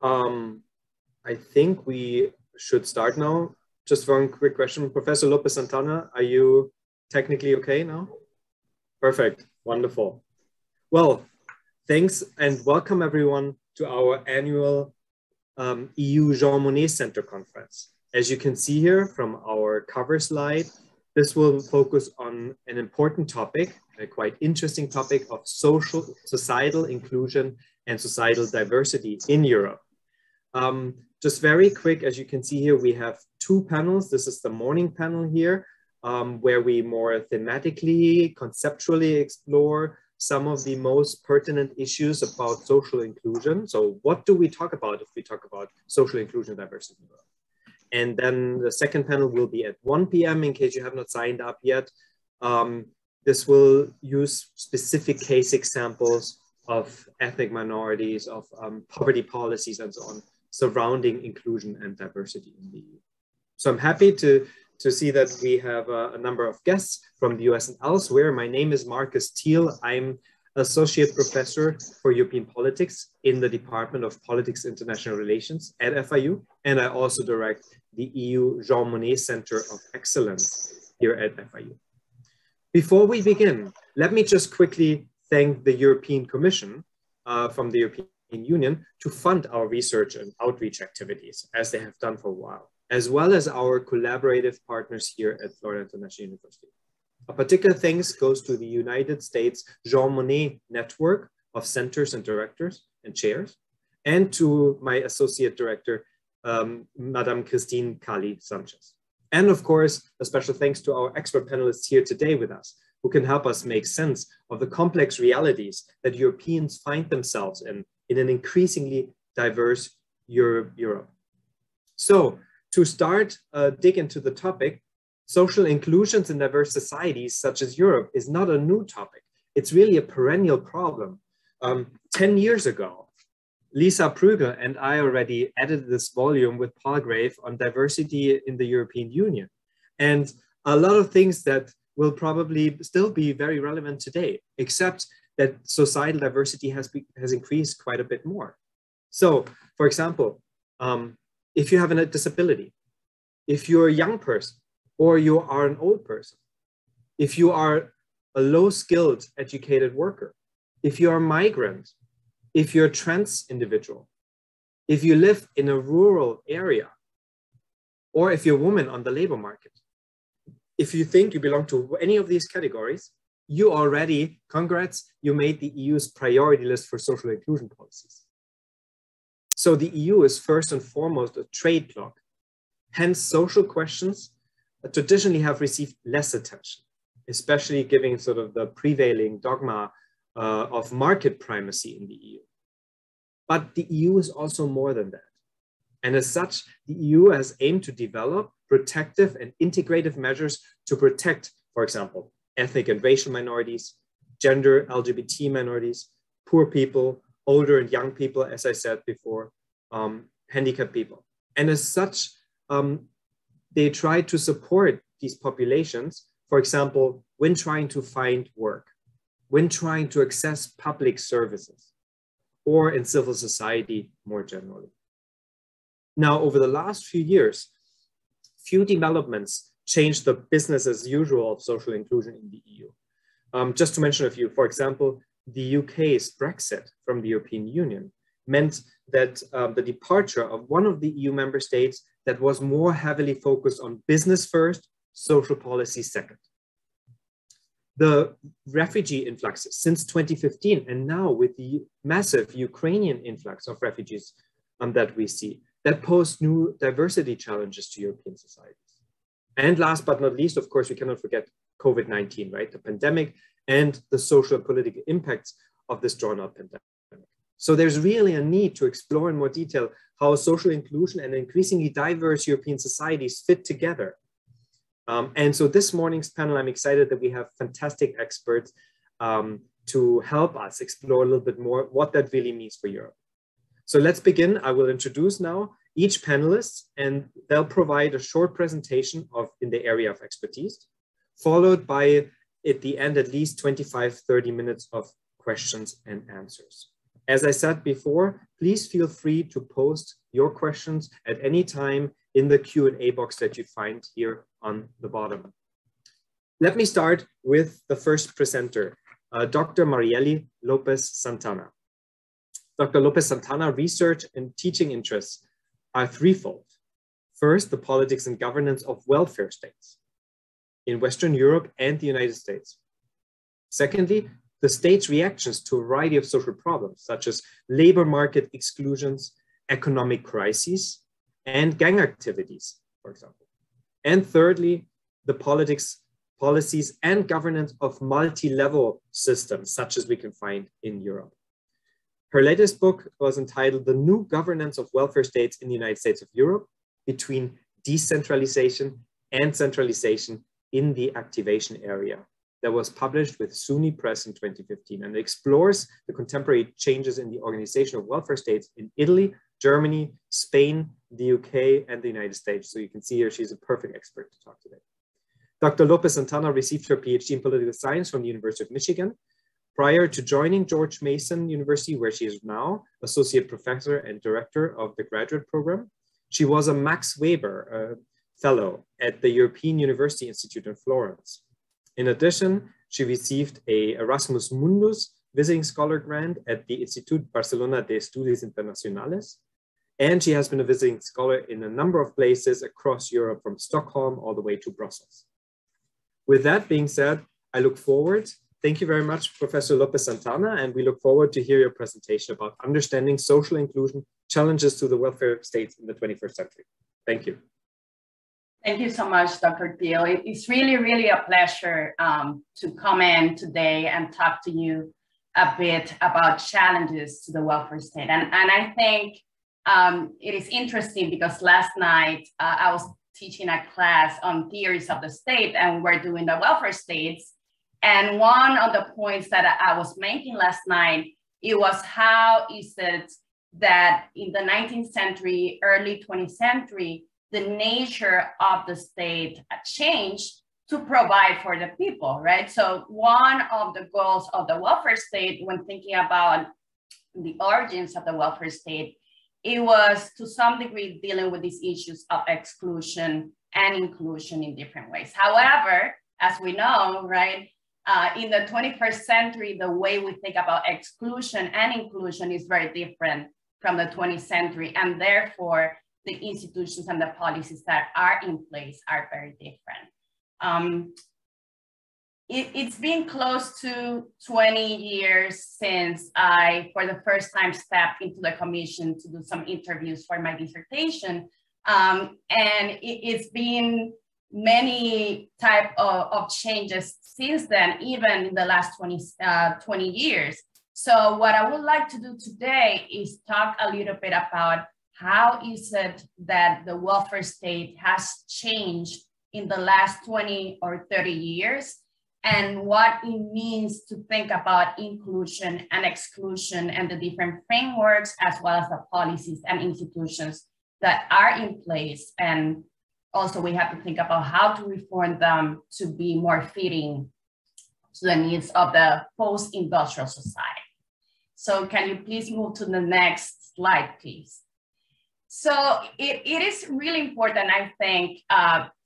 Um, I think we should start now. Just one quick question. Professor Lopez Santana, are you technically okay now? Perfect. Wonderful. Well, thanks and welcome everyone to our annual EU Jean Monnet Center Conference. As you can see here from our cover slide, this will focus on an important topic, a quite interesting topic of societal inclusion and societal diversity in Europe. Just very quick, as you can see here, we have two panels. This is the morning panel here, where we more thematically, conceptually explore some of the most pertinent issues about social inclusion. So what do we talk about if we talk about social inclusion and diversity? And then the second panel will be at 1 p.m. in case you have not signed up yet. This will use specific case examples of ethnic minorities, of poverty policies and so on, surrounding inclusion and diversity in the EU. So I'm happy to see that we have a number of guests from the US and elsewhere. My name is Marcus Thiel. I'm Associate Professor for European Politics in the Department of Politics International Relations at FIU. And I also direct the EU Jean Monnet Center of Excellence here at FIU. Before we begin, let me just quickly thank the European Commission from the European Union to fund our research and outreach activities, as they have done for a while, as well as our collaborative partners here at Florida International University. A particular thanks goes to the United States Jean Monnet network of centers and directors and chairs, and to my associate director, Madame Christine Cali Sanchez. And of course, a special thanks to our expert panelists here today with us, who can help us make sense of the complex realities that Europeans find themselves in an increasingly diverse Europe. So to start, dig into the topic, social inclusions in diverse societies such as Europe is not a new topic. It's really a perennial problem. 10 years ago, Lisa Prügel and I already edited this volume with Paul Grave on diversity in the European Union. And a lot of things that will probably still be very relevant today, except that societal diversity has increased quite a bit more. So, for example, if you have a disability, if you're a young person, or you are an old person, if you are a low-skilled educated worker, if you're a migrant, if you're a trans individual, if you live in a rural area, or if you're a woman on the labor market, if you think you belong to any of these categories, you already, congrats, you made the EU's priority list for social inclusion policies. So the EU is first and foremost a trade bloc. Hence, social questions traditionally have received less attention, especially given sort of the prevailing dogma of market primacy in the EU. But the EU is also more than that. And as such, the EU has aimed to develop protective and integrative measures to protect, for example, ethnic and racial minorities, gender, LGBT minorities, poor people, older and young people, as I said before, handicapped people. And as such, they try to support these populations, for example, when trying to find work, when trying to access public services, or in civil society more generally. Now, over the last few years, few developments changed the business as usual of social inclusion in the EU. Just to mention a few, for example, the UK's Brexit from the European Union meant that the departure of one of the EU member states that was more heavily focused on business first, social policy second. The refugee influxes since 2015, and now with the massive Ukrainian influx of refugees that we see, that pose new diversity challenges to European societies. And last but not least, of course, we cannot forget COVID-19, right? The pandemic and the social and political impacts of this drawn-out pandemic. So there's really a need to explore in more detail how social inclusion and increasingly diverse European societies fit together. And so this morning's panel, I'm excited that we have fantastic experts to help us explore a little bit more what that really means for Europe. So let's begin. I will introduce now each panelist, and they'll provide a short presentation in the area of expertise, followed by, at the end, at least 25-30 minutes of questions and answers. As I said before, please feel free to post your questions at any time in the Q&A box that you find here on the bottom. Let me start with the first presenter, Dr. Marieli Lopez Santana. Dr. Lopez Santana research and teaching interests are threefold. First, the politics and governance of welfare states in Western Europe and the United States. Secondly, the state's reactions to a variety of social problems, such as labor market exclusions, economic crises, and gang activities, for example. And thirdly, the politics, policies, and governance of multi-level systems, such as we can find in Europe. Her latest book was entitled The New Governance of Welfare States in the United States of Europe, between decentralization and centralization in the activation area, that was published with SUNY Press in 2015, and explores the contemporary changes in the organization of welfare states in Italy, Germany, Spain, the UK, and the United States. So you can see here, she's a perfect expert to talk today. Dr. Lopez Santana received her PhD in political science from the University of Michigan. Prior to joining George Mason University, where she is now associate professor and director of the graduate program, she was a Max Weber fellow at the European University Institute in Florence. In addition, she received a Erasmus Mundus visiting scholar grant at the Institut Barcelona de Estudios Internacionales, and she has been a visiting scholar in a number of places across Europe, from Stockholm all the way to Brussels. With that being said, I look forward. Thank you very much, Professor Lopez Santana, and we look forward to hear your presentation about understanding social inclusion, challenges to the welfare states in the 21st century. Thank you. Thank you so much, Dr. Thiel. It's really, really a pleasure to come in today and talk to you a bit about challenges to the welfare state. And I think it is interesting because last night I was teaching a class on theories of the state, and we're doing the welfare states. And one of the points that I was making last night, it was how is it that in the 19th century, early 20th century, the nature of the state changed to provide for the people, right? So one of the goals of the welfare state, when thinking about the origins of the welfare state, it was to some degree dealing with these issues of exclusion and inclusion in different ways. However, as we know, right, in the 21st century, the way we think about exclusion and inclusion is very different from the 20th century, and therefore the institutions and the policies that are in place are very different. It's been close to 20 years since I, for the first time, stepped into the commission to do some interviews for my dissertation. And it's been many type of changes since then, even in the last 20 years. So what I would like to do today is talk a little bit about how is it that the welfare state has changed in the last 20 or 30 years, and what it means to think about inclusion and exclusion and the different frameworks, as well as the policies and institutions that are in place. And also we have to think about how to reform them to be more fitting to the needs of the post-industrial society. So can you please move to the next slide, please? So it is really important, I think,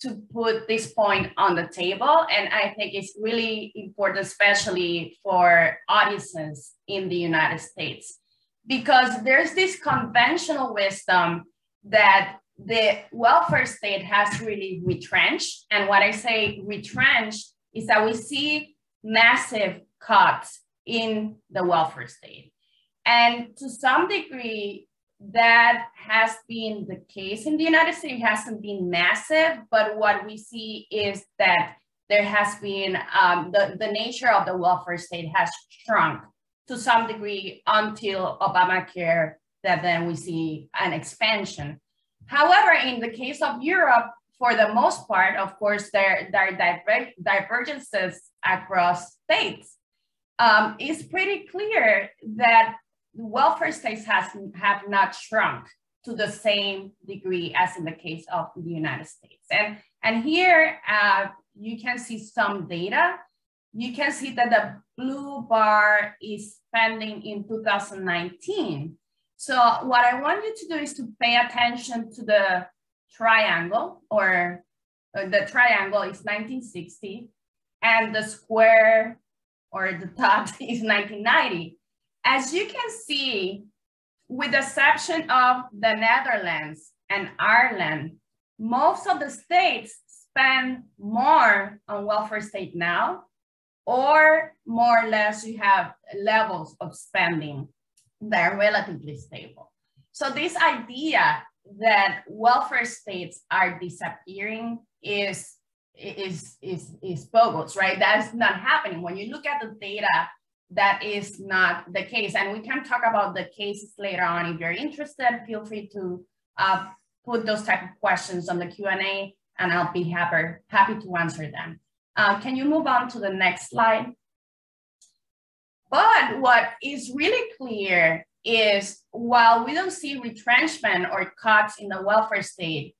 to put this point on the table. And I think it's really important, especially for audiences in the United States, because there's this conventional wisdom that the welfare state has really retrenched. And what I say retrenched is that we see massive cuts in the welfare state. And to some degree, that has been the case in the United States. It hasn't been massive, but what we see is that there has been, the nature of the welfare state has shrunk to some degree until Obamacare, that then we see an expansion. However, in the case of Europe, for the most part, of course, there are divergences across states. It's pretty clear that welfare states have not shrunk to the same degree as in the case of the United States. And here you can see some data you can see that the blue bar is spending in 2019. So what I want you to do is to pay attention to the triangle, or the triangle is 1960, and the square or the dot is 1990. As you can see, with the exception of the Netherlands and Ireland, most of the states spend more on welfare state now, or more or less you have levels of spending that are relatively stable. So this idea that welfare states are disappearing is bogus, right? That's not happening. When you look at the data, that is not the case. And we can talk about the cases later on. If you're interested, feel free to put those type of questions on the Q&A, and I'll be happy to answer them. Can you move on to the next slide? But what is really clear is, while we don't see retrenchment or cuts in the welfare state,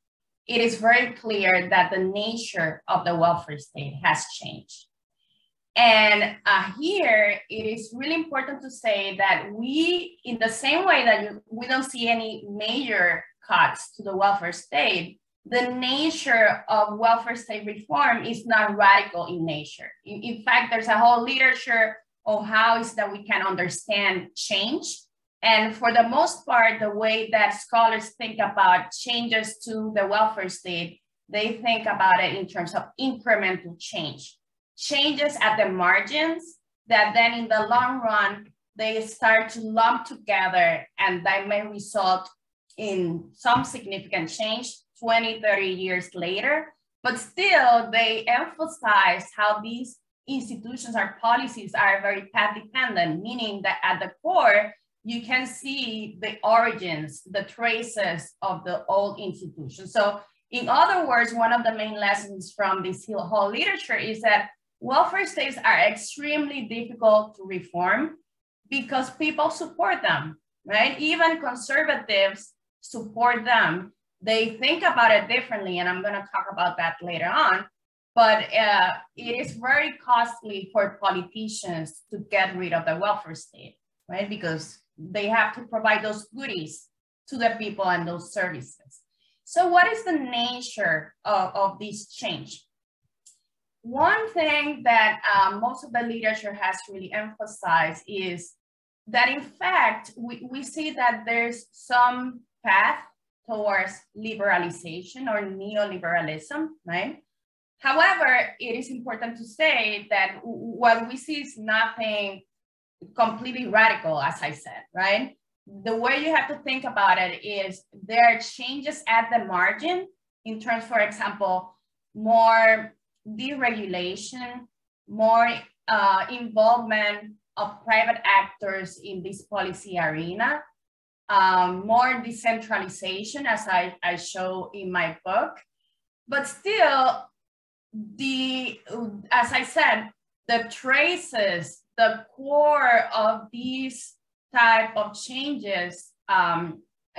it is very clear that the nature of the welfare state has changed. And here, it is really important to say that we, in the same way that we don't see any major cuts to the welfare state, the nature of welfare state reform is not radical in nature. In fact, there's a whole literature of how is that we can understand change. And for the most part, the way that scholars think about changes to the welfare state, they think about it in terms of incremental change. Changes at the margins that then in the long run, they start to lump together, and that may result in some significant change 20, 30 years later. But still, they emphasize how these institutions or policies are very path dependent, meaning that at the core, you can see the origins, the traces of the old institutions. So in other words, one of the main lessons from this whole literature is that welfare states are extremely difficult to reform because people support them, right? Even conservatives support them. They think about it differently, and I'm going to talk about that later on. But it is very costly for politicians to get rid of the welfare state, right? Because they have to provide those goodies to the people and those services. So what is the nature of this change? One thing that most of the literature has really emphasized is that, in fact, we see that there's some path towards liberalization or neoliberalism, right? However, it is important to say that what we see is nothing completely radical, as I said, right? The way you have to think about it is there are changes at the margin in terms, for example, more deregulation, more involvement of private actors in this policy arena, more decentralization, as I show in my book. But still, as I said, the traces, the core of these type of changes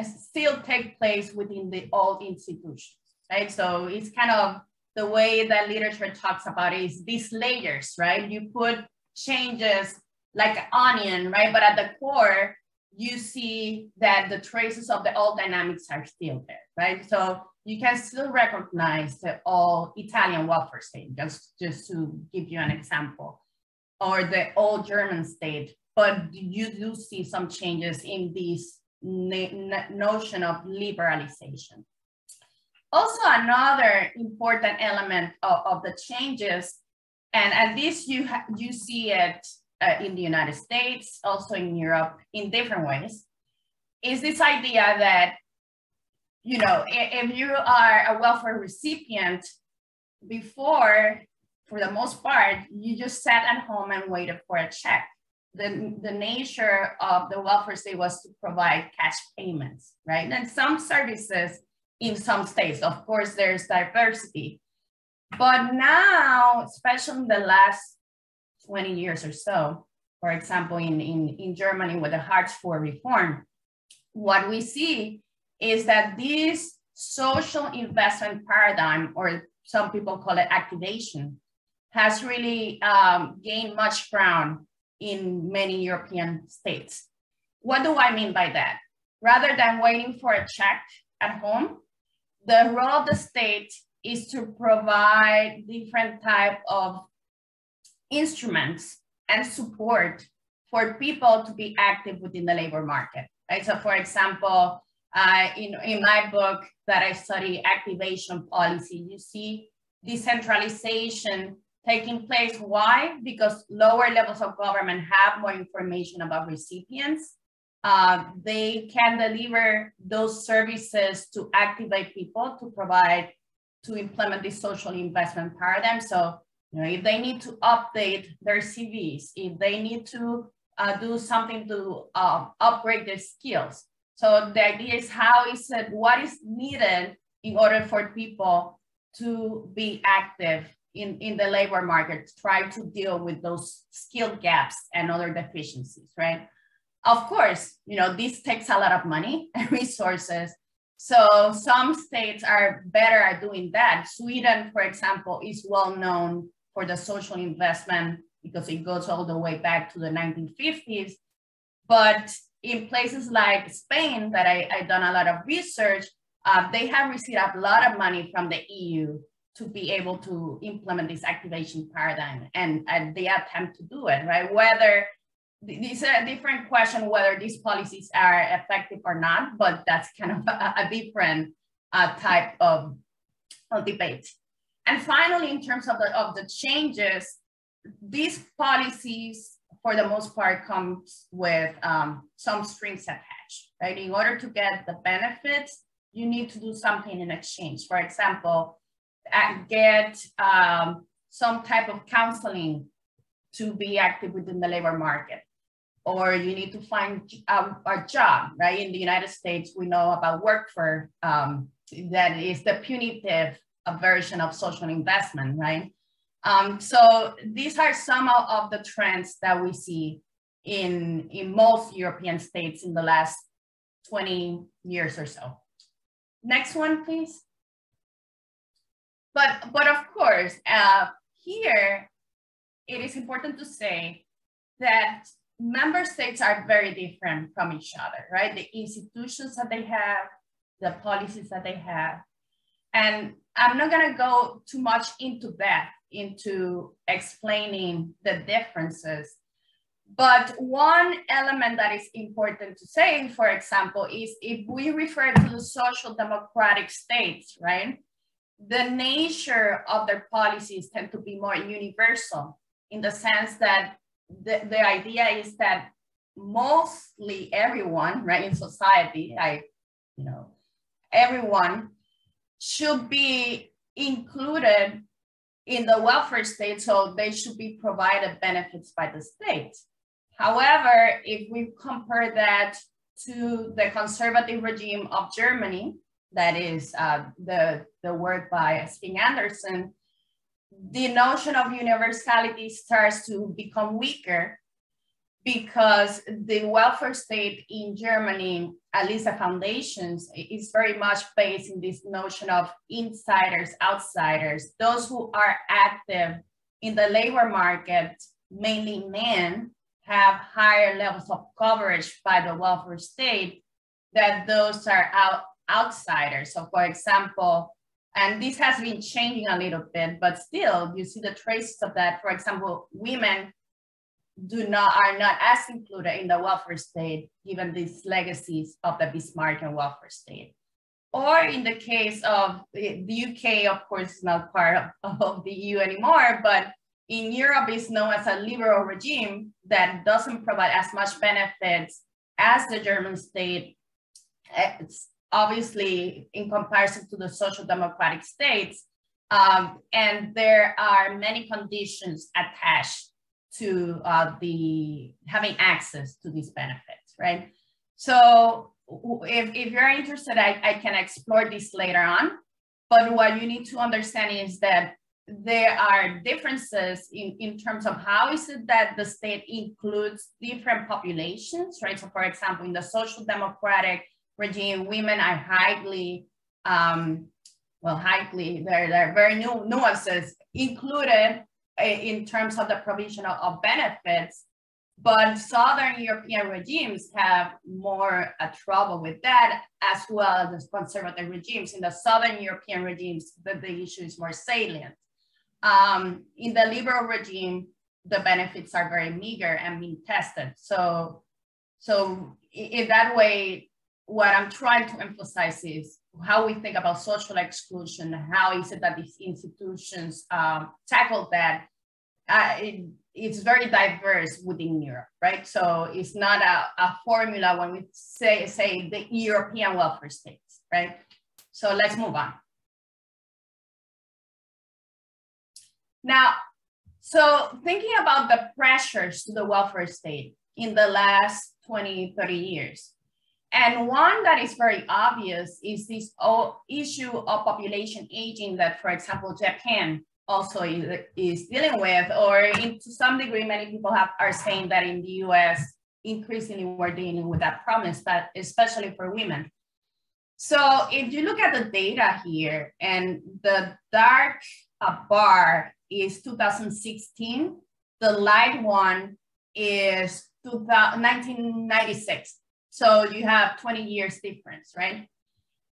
still take place within the old institutions, right? So it's kind of the way that literature talks about it is these layers, right? You put changes like an onion, right? But at the core, you see that the traces of the old dynamics are still there, right? So you can still recognize the old Italian welfare state, just to give you an example, or the old German state, but you do see some changes in this notion of liberalization. Also, another important element of the changes, and this you see it in the United States, also in Europe, in different ways, is this idea that, you know, if you are a welfare recipient before, for the most part, you just sat at home and waited for a check. The nature of the welfare state was to provide cash payments, right? And some services in some states, of course, there's diversity. But now, especially in the last 20 years or so, for example, in Germany with the Hartz IV reform, what we see is that this social investment paradigm, or some people call it activation, has really gained much ground in many European states. What do I mean by that? Rather than waiting for a check at home, the role of the state is to provide different type of instruments and support for people to be active within the labor market, right? So for example, in my book that I study activation policy, you see decentralization taking place. Why? Because lower levels of government have more information about recipients. They can deliver those services to activate people to implement this social investment paradigm. So, if they need to update their CVs, if they need to do something to upgrade their skills. So the idea is what is needed in order for people to be active in the labor market, to try to deal with those skill gaps and other deficiencies, right? Of course, this takes a lot of money and resources. So some states are better at doing that. Sweden, for example, is well known for the social investment because it goes all the way back to the 1950s. But in places like Spain, that I've done a lot of research, they have received a lot of money from the EU to be able to implement this activation paradigm, and they attempt to do it, right? Whether this is a different question, whether these policies are effective or not, but that's kind of a different type of debate. And finally, in terms of the changes, these policies, for the most part, comes with some strings attached, right? In order to get the benefits, you need to do something in exchange. For example, get some type of counseling to be active within the labor market, or you need to find a job, right? In the United States, we know about workfare, that is the punitive version of social investment, right? So these are some of the trends that we see in most European states in the last 20 years or so. Next one, please. But of course, here, it is important to say that member states are very different from each other, right? The institutions that they have, the policies that they have. And I'm not gonna go too much into that, into explaining the differences. But one element that is important to say, for example, is if we refer to the social democratic states, right? The nature of their policies tend to be more universal, in the sense that the idea is that mostly everyone, right, in society, everyone should be included in the welfare state, so they should be provided benefits by the state. However, if we compare that to the conservative regime of Germany, that is the work by Sping Anderson, the notion of universality starts to become weaker, because the welfare state in Germany, at least the foundations, is very much based in this notion of insiders, outsiders, those who are active in the labor market, mainly men, have higher levels of coverage by the welfare state than those are outsiders. So for example, and this has been changing a little bit, but still you see the traces of that. For example, women are not as included in the welfare state, given these legacies of the Bismarckian welfare state. Or in the case of the UK, of course, is not part of the EU anymore, but in Europe is known as a liberal regime that doesn't provide as much benefits as the German state. It's obviously in comparison to the social democratic states. And there are many conditions attached to having access to these benefits, right? So if you're interested, I can explore this later on. But what you need to understand is that there are differences in terms of how is it that the state includes different populations, right? So for example, in the social democratic regime, women are highly, there are very nuances included in terms of the provision of benefits, but Southern European regimes have more trouble with that, as well as the conservative regimes. In the Southern European regimes, the issue is more salient. In the liberal regime, the benefits are very meager and being tested. So in that way, what I'm trying to emphasize is how we think about social exclusion. How is it that these institutions tackle that? It's very diverse within Europe, right? So it's not a formula when we say the European welfare states, right? So let's move on. Now, so thinking about the pressures to the welfare state in the last 20, 30 years, and one that is very obvious is this issue of population aging that, for example, Japan also is dealing with, or to some degree, many people are saying that in the US, increasingly we're dealing with that problem, especially for women. So if you look at the data here, and the dark bar is 2016, the light one is 1996. So you have 20 years difference, right?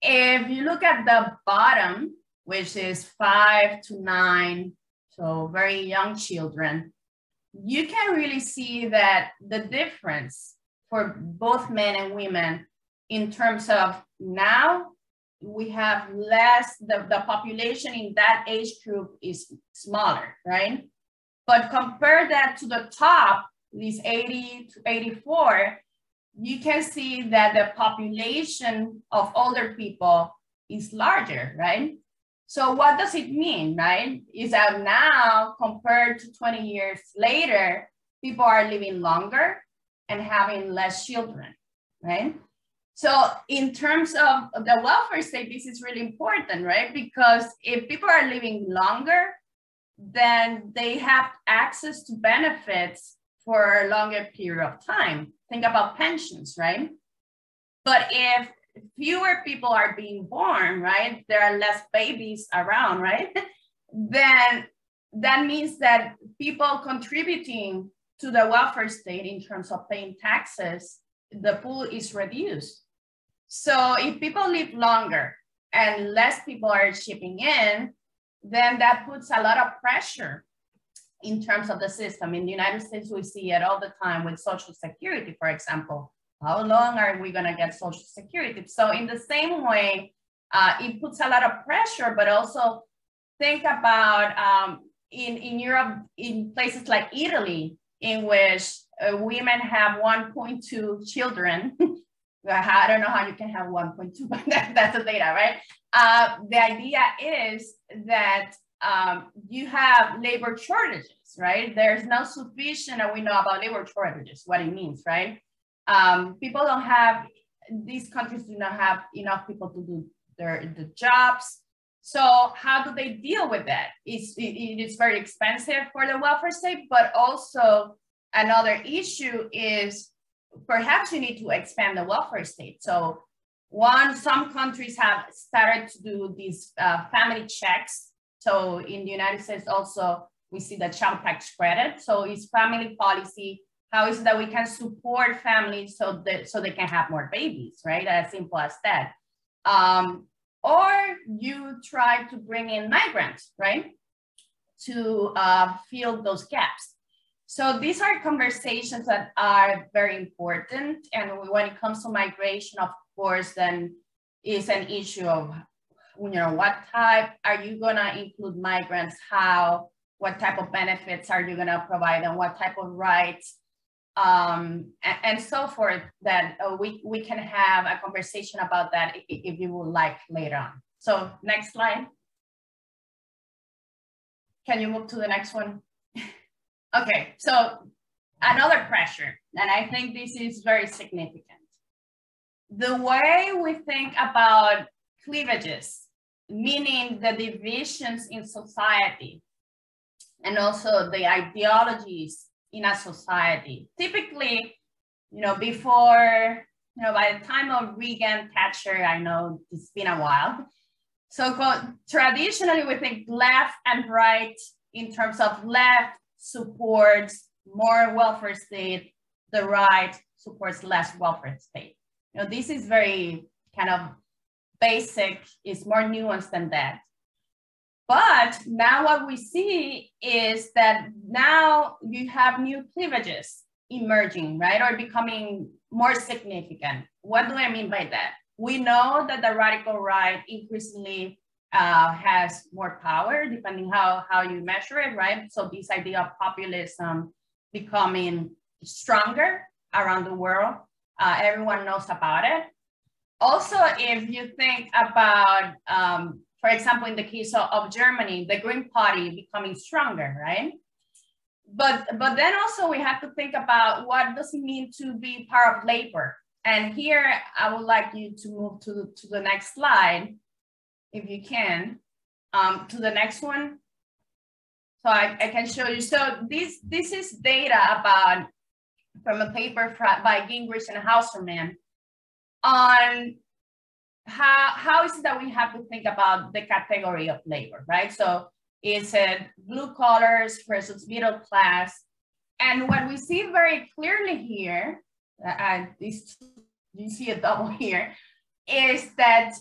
If you look at the bottom, which is 5 to 9, so very young children, you can really see that the difference for both men and women in terms of now we have less, the population in that age group is smaller, right? But compare that to the top, these 80 to 84, you can see that the population of older people is larger, right? So what does it mean, right? Is that now compared to 20 years later, people are living longer and having less children, right? So in terms of the welfare state, this is really important, right? Because if people are living longer, then they have access to benefits for a longer period of time. Think about pensions, right? But if fewer people are being born, right? There are less babies around, right? Then that means that people contributing to the welfare state in terms of paying taxes, the pool is reduced. So if people live longer and less people are chipping in, then that puts a lot of pressure in terms of the system. In the United States, we see it all the time with Social Security, for example. How long are we gonna get Social Security? So in the same way, it puts a lot of pressure, but also think about in Europe, in places like Italy, in which women have 1.2 children. I don't know how you can have 1.2, but that's the data, right? The idea is that you have labor shortages, right? There's no sufficient, and we know about labor shortages, what it means, right? People don't have, these countries do not have enough people to do the jobs. So how do they deal with that? It's very expensive for the welfare state, but also another issue is perhaps you need to expand the welfare state. So some countries have started to do these family checks. So in the United States also, we see the child tax credit. So it's family policy. How is it that we can support families so they can have more babies, right? As simple as that. Or you try to bring in migrants, right? To fill those gaps. So these are conversations that are very important. And when it comes to migration, of course, then is an issue of, what type are you gonna include migrants? How, what type of benefits are you gonna provide them? What type of rights? And so forth, that we can have a conversation about that if you would like later on. So next slide. Can you move to the next one? Okay, so another pressure, and I think this is very significant. The way we think about cleavages, meaning the divisions in society, and also the ideologies in a society. Typically, before, by the time of Reagan, Thatcher, I know it's been a while. So traditionally we think left and right in terms of left supports more welfare state, the right supports less welfare state. You know, this is very kind of basic, it's more nuanced than that. But now what we see is that now you have new cleavages emerging, right, or becoming more significant. What do I mean by that? We know that the radical right increasingly has more power, depending how you measure it, right? So this idea of populism becoming stronger around the world, everyone knows about it. Also, if you think about, for example, in the case of Germany, the Green Party becoming stronger, right? But then also we have to think about what does it mean to be part of labor. And here I would like you to move to the next slide, if you can, to the next one. So I can show you. So this is data about, from a paper by Gingrich and Hauserman, on how is it that we have to think about the category of labor, right? So is it blue collars versus middle class? And what we see very clearly here, you see a double here, is that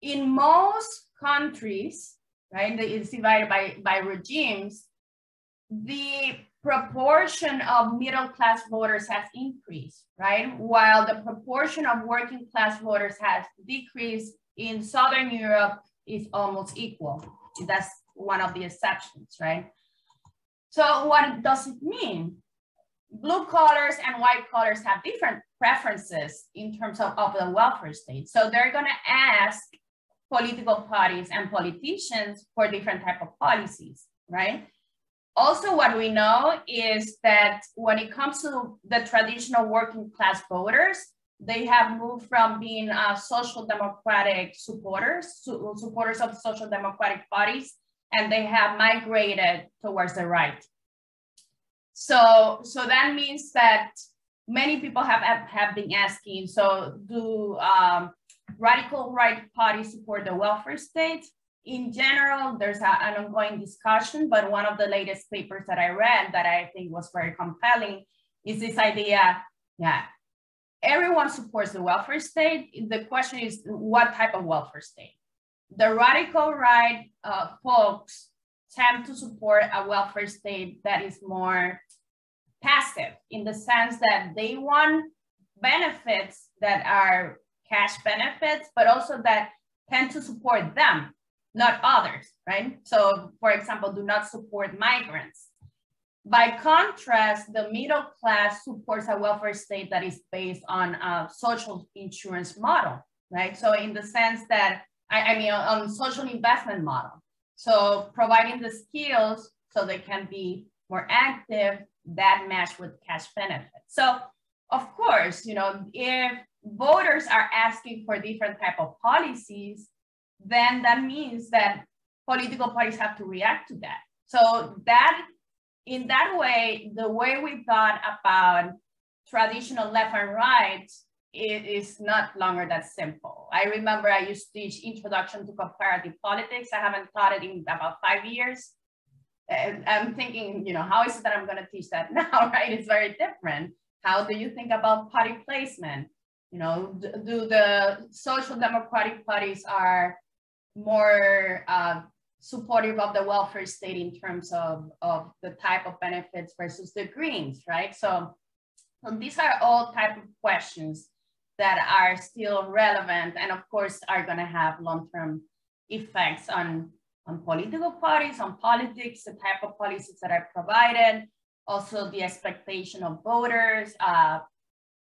in most countries, right, it's divided by regimes, the proportion of middle class voters has increased, right? While the proportion of working class voters has decreased. In Southern Europe is almost equal. That's one of the exceptions, right? So what does it mean? Blue collars and white collars have different preferences in terms of the welfare state. So they're gonna ask political parties and politicians for different type of policies, right? Also, what we know is that when it comes to the traditional working class voters, they have moved from being social democratic supporters of the social democratic parties, and they have migrated towards the right. So that means that many people have been asking, so do radical right parties support the welfare state? In general, there's an ongoing discussion, but one of the latest papers that I read that I think was very compelling is this idea, yeah, everyone supports the welfare state. The question is, what type of welfare state? The radical right folks tend to support a welfare state that is more passive, in the sense that they want benefits that are cash benefits, but also that tend to support them, not others, right? So, for example, do not support migrants. By contrast, the middle class supports a welfare state that is based on a social insurance model, right? So in the sense that, I mean, on social investment model. So providing the skills so they can be more active, that match with cash benefits. So of course, you know, if voters are asking for different type of policies, then that means that political parties have to react to that. So that, in that way, the way we thought about traditional left and right, it is not longer that simple. I remember I used to teach Introduction to Comparative Politics. I haven't taught it in about 5 years. And I'm thinking, you know, how is it that I'm going to teach that now, right? It's very different. How do you think about party placement? You know, do the social democratic parties are more supportive of the welfare state in terms of the type of benefits versus the Greens, right? So these are all type of questions that are still relevant, and of course are going to have long-term effects on political parties, on politics, the type of policies that are provided, also the expectation of voters.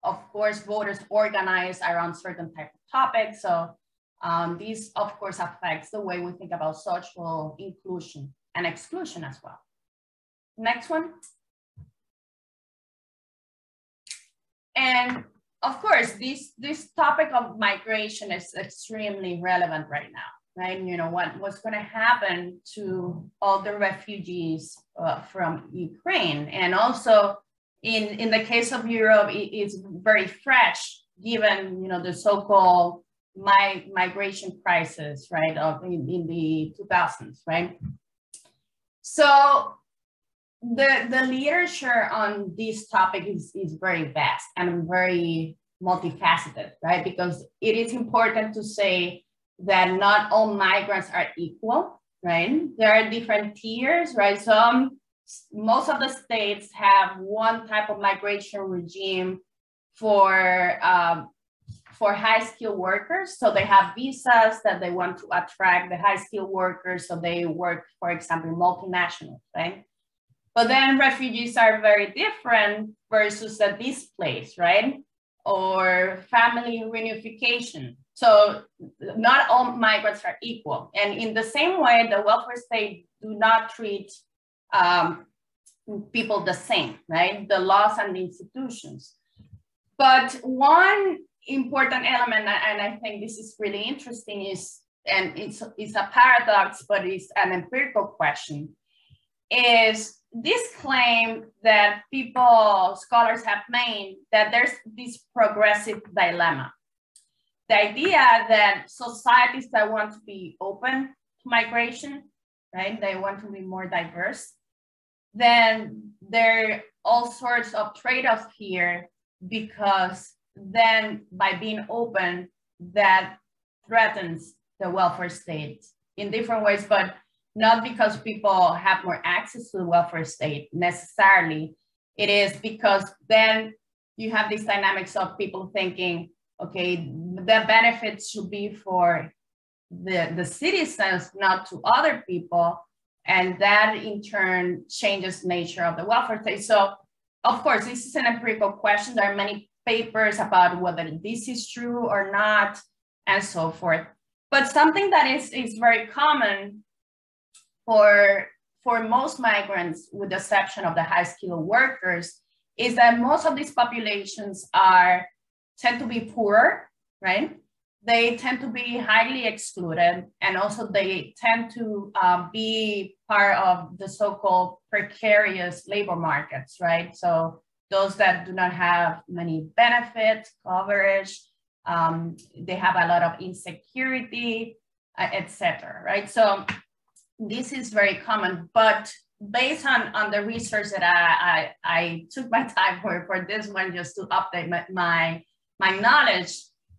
Of course, voters organize around certain type of topics. So this, of course, affects the way we think about social inclusion and exclusion as well. Next one. And of course, this topic of migration is extremely relevant right now, right? You know, what's going to happen to all the refugees from Ukraine, and also in the case of Europe, it's very fresh, given, you know, the so-called migration crisis, right, in the 2000s, right? So the literature on this topic is very vast and very multifaceted, right? Because it is important to say that not all migrants are equal, right? There are different tiers, right? Most of the states have one type of migration regime for high-skilled workers. So they have visas that they want to attract the high-skilled workers. So they work, for example, multinationals, right? But then refugees are very different versus a displaced, right? Or family reunification. So not all migrants are equal. And in the same way, the welfare state do not treat people the same, right? The laws and the institutions. But one important element, and I think this is really interesting, is, and it's a paradox, but it's an empirical question, is this claim that scholars have made that there's this progressive dilemma. The idea that societies that want to be open to migration, right? They want to be more diverse. Then there are all sorts of trade-offs here, because then by being open, that threatens the welfare state in different ways, but not because people have more access to the welfare state necessarily. It is because then you have these dynamics of people thinking, okay, the benefits should be for the citizens, not to other people. And that in turn changes the nature of the welfare state. So of course, this is an empirical question. There are many papers about whether this is true or not, and so forth. But something that is very common for most migrants, with the exception of the high-skilled workers, is that most of these populations tend to be poorer, right? They tend to be highly excluded, and also they tend to be part of the so-called precarious labor markets, right? So those that do not have many benefits, coverage, they have a lot of insecurity, etc., right? So this is very common, but based on the research that I took my time for this one, just to update my knowledge,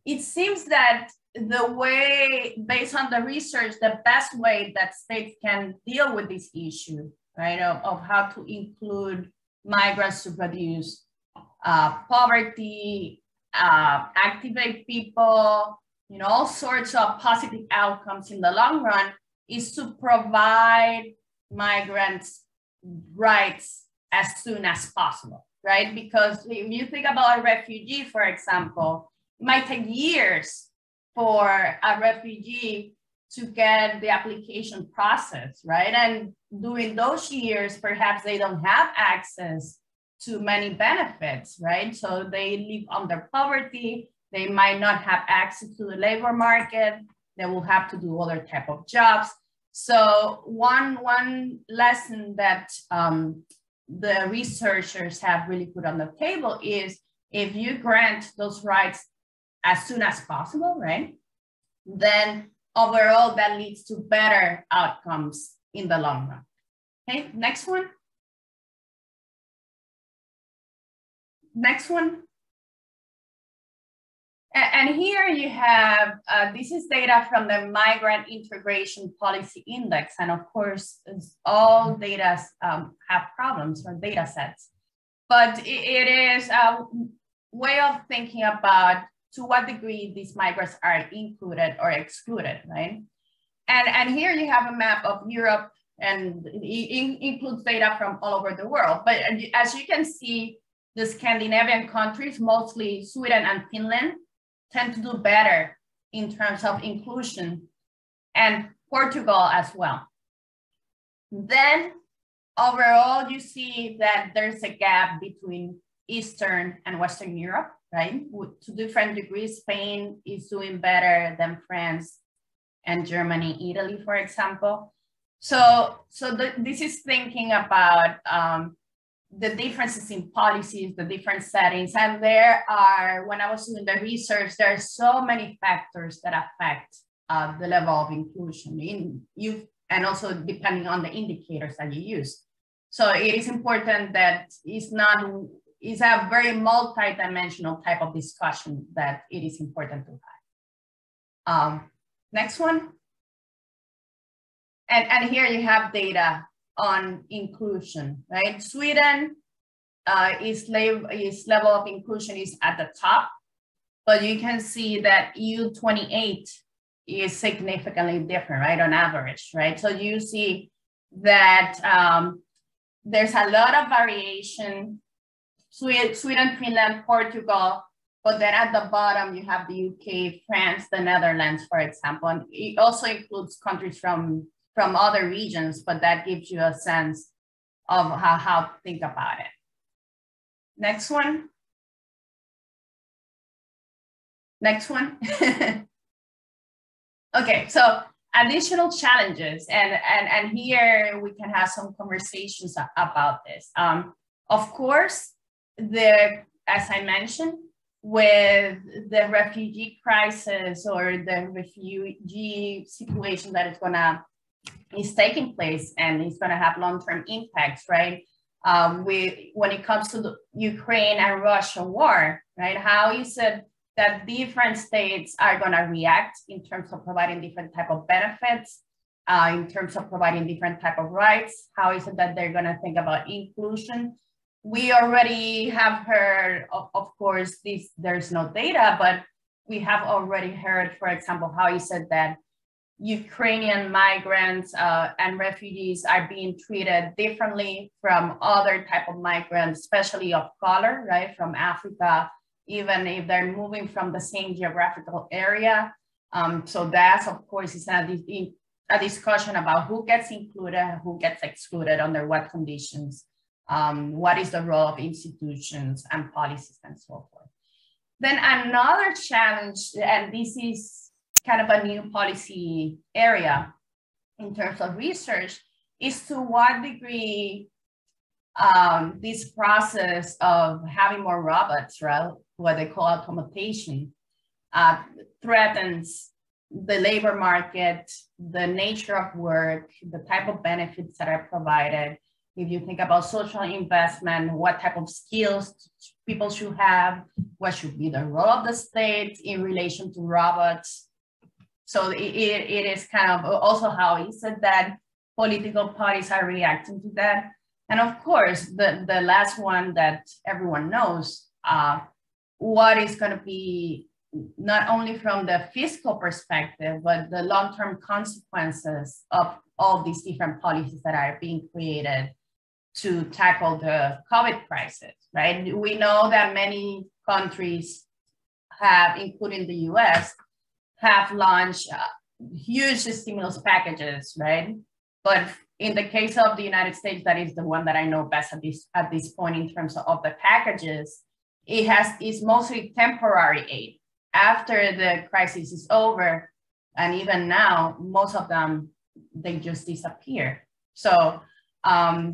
it seems that the way, based on the research, the best way that states can deal with this issue, right, of how to include migrants to reduce poverty, activate people, all sorts of positive outcomes in the long run, is to provide migrants rights as soon as possible, right? Because if you think about a refugee, for example, it might take years for a refugee to get the application process, right? And during those years, perhaps they don't have access to many benefits, right? So they live under poverty. They might not have access to the labor market. They will have to do other type of jobs. So one lesson that the researchers have really put on the table is, if you grant those rights as soon as possible, right, then overall that leads to better outcomes in the long run. Okay, next one. Next one. And here you have, this is data from the Migrant Integration Policy Index. And of course, all data have problems or data sets, but it is a way of thinking about to what degree these migrants are included or excluded, right? And here you have a map of Europe, and it includes data from all over the world. But as you can see, the Scandinavian countries, mostly Sweden and Finland, tend to do better in terms of inclusion, and Portugal as well. Then overall, you see that there's a gap between Eastern and Western Europe, right? To different degrees. Spain is doing better than France and Germany, Italy, for example. So this is thinking about the differences in policies, the different settings. And there are, when I was doing the research, there are so many factors that affect the level of inclusion. You and also depending on the indicators that you use. So it is important that it's a very multi-dimensional type of discussion that it is important to have. Next one. And here you have data on inclusion, right? Sweden, its level of inclusion is at the top, but you can see that EU28 is significantly different, right, on average, right? So you see that there's a lot of variation, Sweden, Finland, Portugal, but then at the bottom, you have the UK, France, the Netherlands, for example. And it also includes countries from other regions, but that gives you a sense of how to think about it. Next one. Next one. Okay, so additional challenges, and here we can have some conversations about this. Of course, as I mentioned, with the refugee crisis or the refugee situation that is taking place and it's gonna have long-term impacts, right? When it comes to the Ukraine and Russia war, right? How is it that different states are going to react in terms of providing different type of benefits, in terms of providing different type of rights? How is it that they're going to think about inclusion? We already have heard, of course, there's no data, but we have already heard, for example, how is it that Ukrainian migrants and refugees are being treated differently from other type of migrants, especially of color, right, from Africa, even if they're moving from the same geographical area. So that's, of course, is a discussion about who gets included, who gets excluded, under what conditions, what is the role of institutions and policies and so forth. Then another challenge, and this is kind of a new policy area in terms of research, is to what degree this process of having more robots, right, what they call automation, threatens the labor market, the nature of work, the type of benefits that are provided. If you think about social investment, what type of skills people should have, what should be the role of the state in relation to robots. So it is kind of also how is it that political parties are reacting to that. And of course, the last one that everyone knows, what is going to be not only from the fiscal perspective, but the long-term consequences of all these different policies that are being created to tackle the COVID crisis, right? We know that many countries have, including the US, have launched huge stimulus packages, right? But in the case of the United States, that is the one that I know best at this point in terms of the packages, it's mostly temporary aid. After the crisis is over, and even now, most of them, they just disappear. So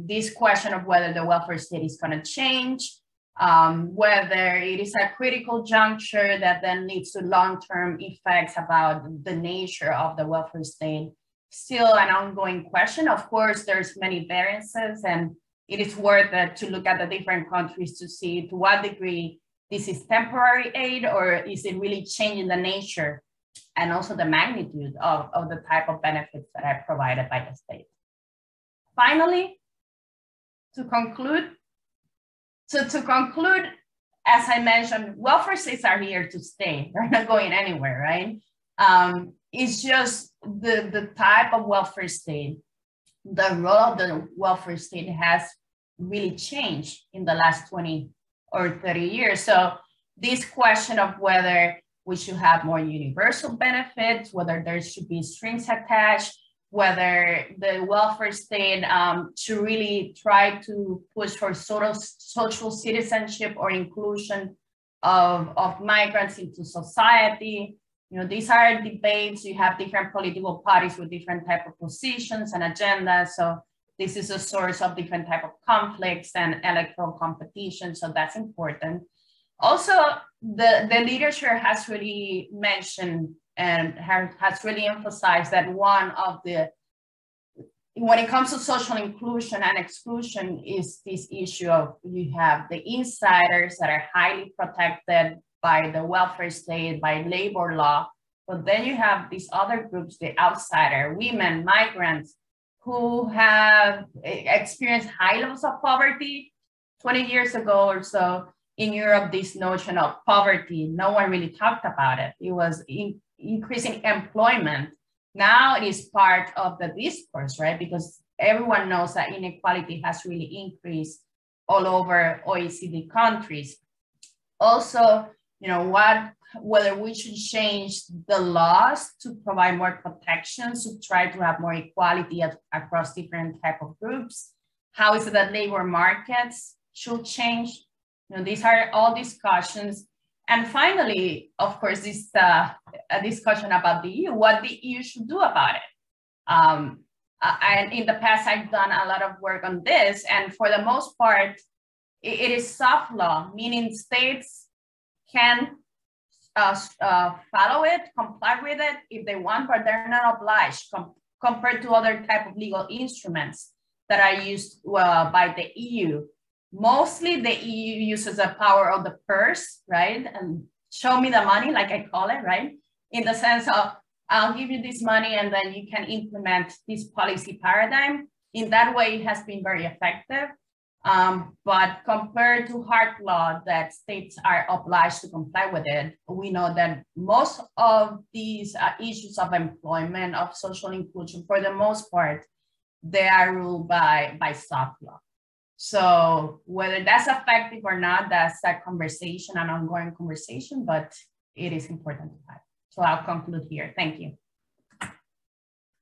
this question of whether the welfare state is going to change, whether it is a critical juncture that then leads to long-term effects about the nature of the welfare state, still an ongoing question. Of course, there's many variances, and it is worth it to look at the different countries to see to what degree this is temporary aid, or is it really changing the nature and also the magnitude of the type of benefits that are provided by the state. Finally, to conclude, as I mentioned, welfare states are here to stay. They're not going anywhere, right? It's just the type of welfare state, the role of the welfare state has really changed in the last 20 or 30 years. So this question of whether we should have more universal benefits, whether there should be strings attached, whether the welfare state should really try to push for social citizenship or inclusion of migrants into society. You know, these are debates. You have different political parties with different type of positions and agendas. So this is a source of different type of conflicts and electoral competition. So that's important. Also, the literature has really mentioned and has really emphasized that one of the when it comes to social inclusion and exclusion is this issue of you have the insiders that are highly protected by the welfare state, by labor law, but then you have these other groups, the outsider, women, migrants, who have experienced high levels of poverty. 20 years ago or so in Europe, this notion of poverty, no one really talked about it. It was increasing employment. Now it is part of the discourse, right? Because everyone knows that inequality has really increased all over OECD countries. Also, you know, whether we should change the laws to provide more protections, to try to have more equality across different type of groups. How is it that labor markets should change? You know, these are all discussions. And finally, of course, this a discussion about the EU, what the EU should do about it. And in the past, I've done a lot of work on this. And for the most part, it is soft law, meaning states can follow it, comply with it if they want, but they're not obliged compared to other type of legal instruments that are used by the EU. Mostly the EU uses the power of the purse, right? And show me the money, like I call it, right? In the sense of, I'll give you this money and then you can implement this policy paradigm. In that way, it has been very effective. But compared to hard law that states are obliged to comply with it, we know that most of these issues of employment, of social inclusion, for the most part, they are ruled by soft law. So whether that's effective or not, that's a conversation, an ongoing conversation, but it is important to have. So I'll conclude here. Thank you.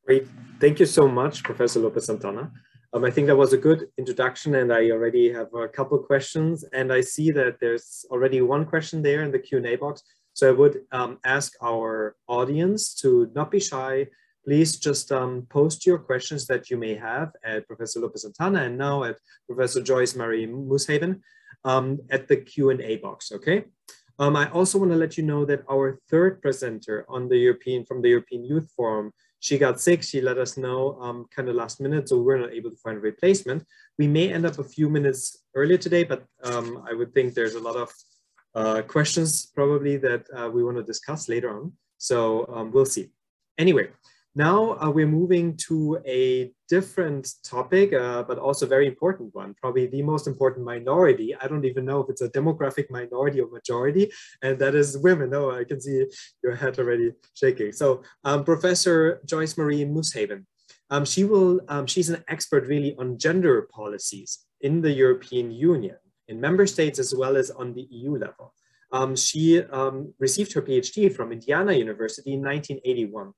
Great. Thank you so much, Professor Lopez-Santana. I think that was a good introduction, and I already have a couple of questions, and I see that there's already one question there in the Q&A box. So I would ask our audience to not be shy. Please just post your questions that you may have at Professor Lopez-Santana and now at Professor Joyce Marie Mooshaven at the Q&A box, okay? I also want to let you know that our third presenter on the from the European Youth Forum, she got sick. She let us know kind of last minute, so we're not able to find a replacement. We may end up a few minutes earlier today, but I would think there's a lot of questions probably that we want to discuss later on. So we'll see. Anyway, now we're moving to a different topic, but also a very important one, probably the most important minority. I don't even know if it's a demographic minority or majority, and that is women. Oh, I can see your head already shaking. So Professor Joyce Marie Mooshaven, she's an expert really on gender policies in the European Union, in member states, as well as on the EU level. She received her PhD from Indiana University in 1981.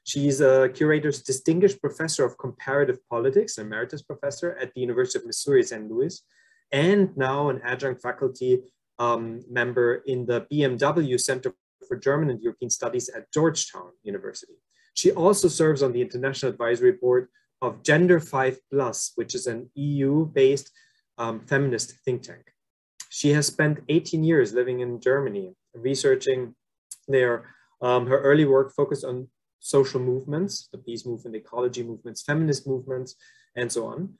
She's a Curator's Distinguished Professor of Comparative Politics, Emeritus Professor at the University of Missouri, St. Louis, and now an adjunct faculty member in the BMW Center for German and European Studies at Georgetown University. She also serves on the International Advisory Board of Gender 5+, which is an EU-based feminist think tank. She has spent 18 years living in Germany, researching there. Her early work focused on social movements, the peace movement, ecology movements, feminist movements, and so on,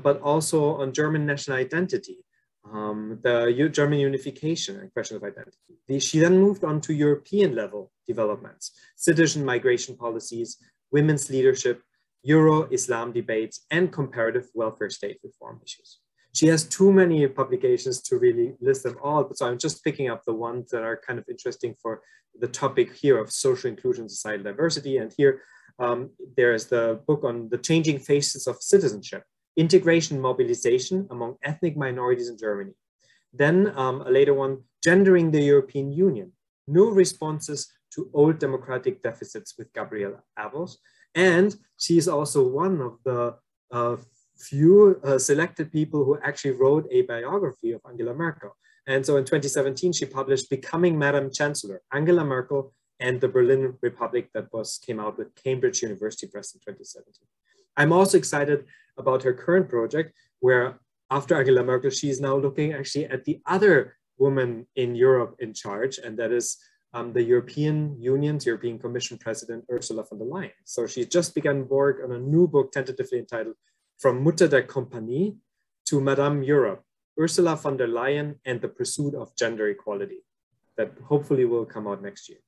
but also on German national identity, the German unification and question of identity. She then moved on to European level developments, citizen migration policies, women's leadership, Euro-Islam debates, and comparative welfare state reform issues. She has too many publications to really list them all, but so I'm just picking up the ones that are kind of interesting for the topic here of social inclusion, societal diversity. And here there's the book on the changing faces of citizenship, integration, mobilization among ethnic minorities in Germany. Then a later one, gendering the European Union, new responses to old democratic deficits with Gabriele Abels. And she's also one of the few selected people who actually wrote a biography of Angela Merkel. And so in 2017, she published Becoming Madam Chancellor, Angela Merkel and the Berlin Republic, that came out with Cambridge University Press in 2017. I'm also excited about her current project, where after Angela Merkel, she is now looking actually at the other woman in Europe in charge, and that is the European Union's European Commission President, Ursula von der Leyen. So she just began work on a new book tentatively entitled From Mutter der Kompanie to Madame Europe, Ursula von der Leyen and the Pursuit of Gender Equality, that hopefully will come out next year.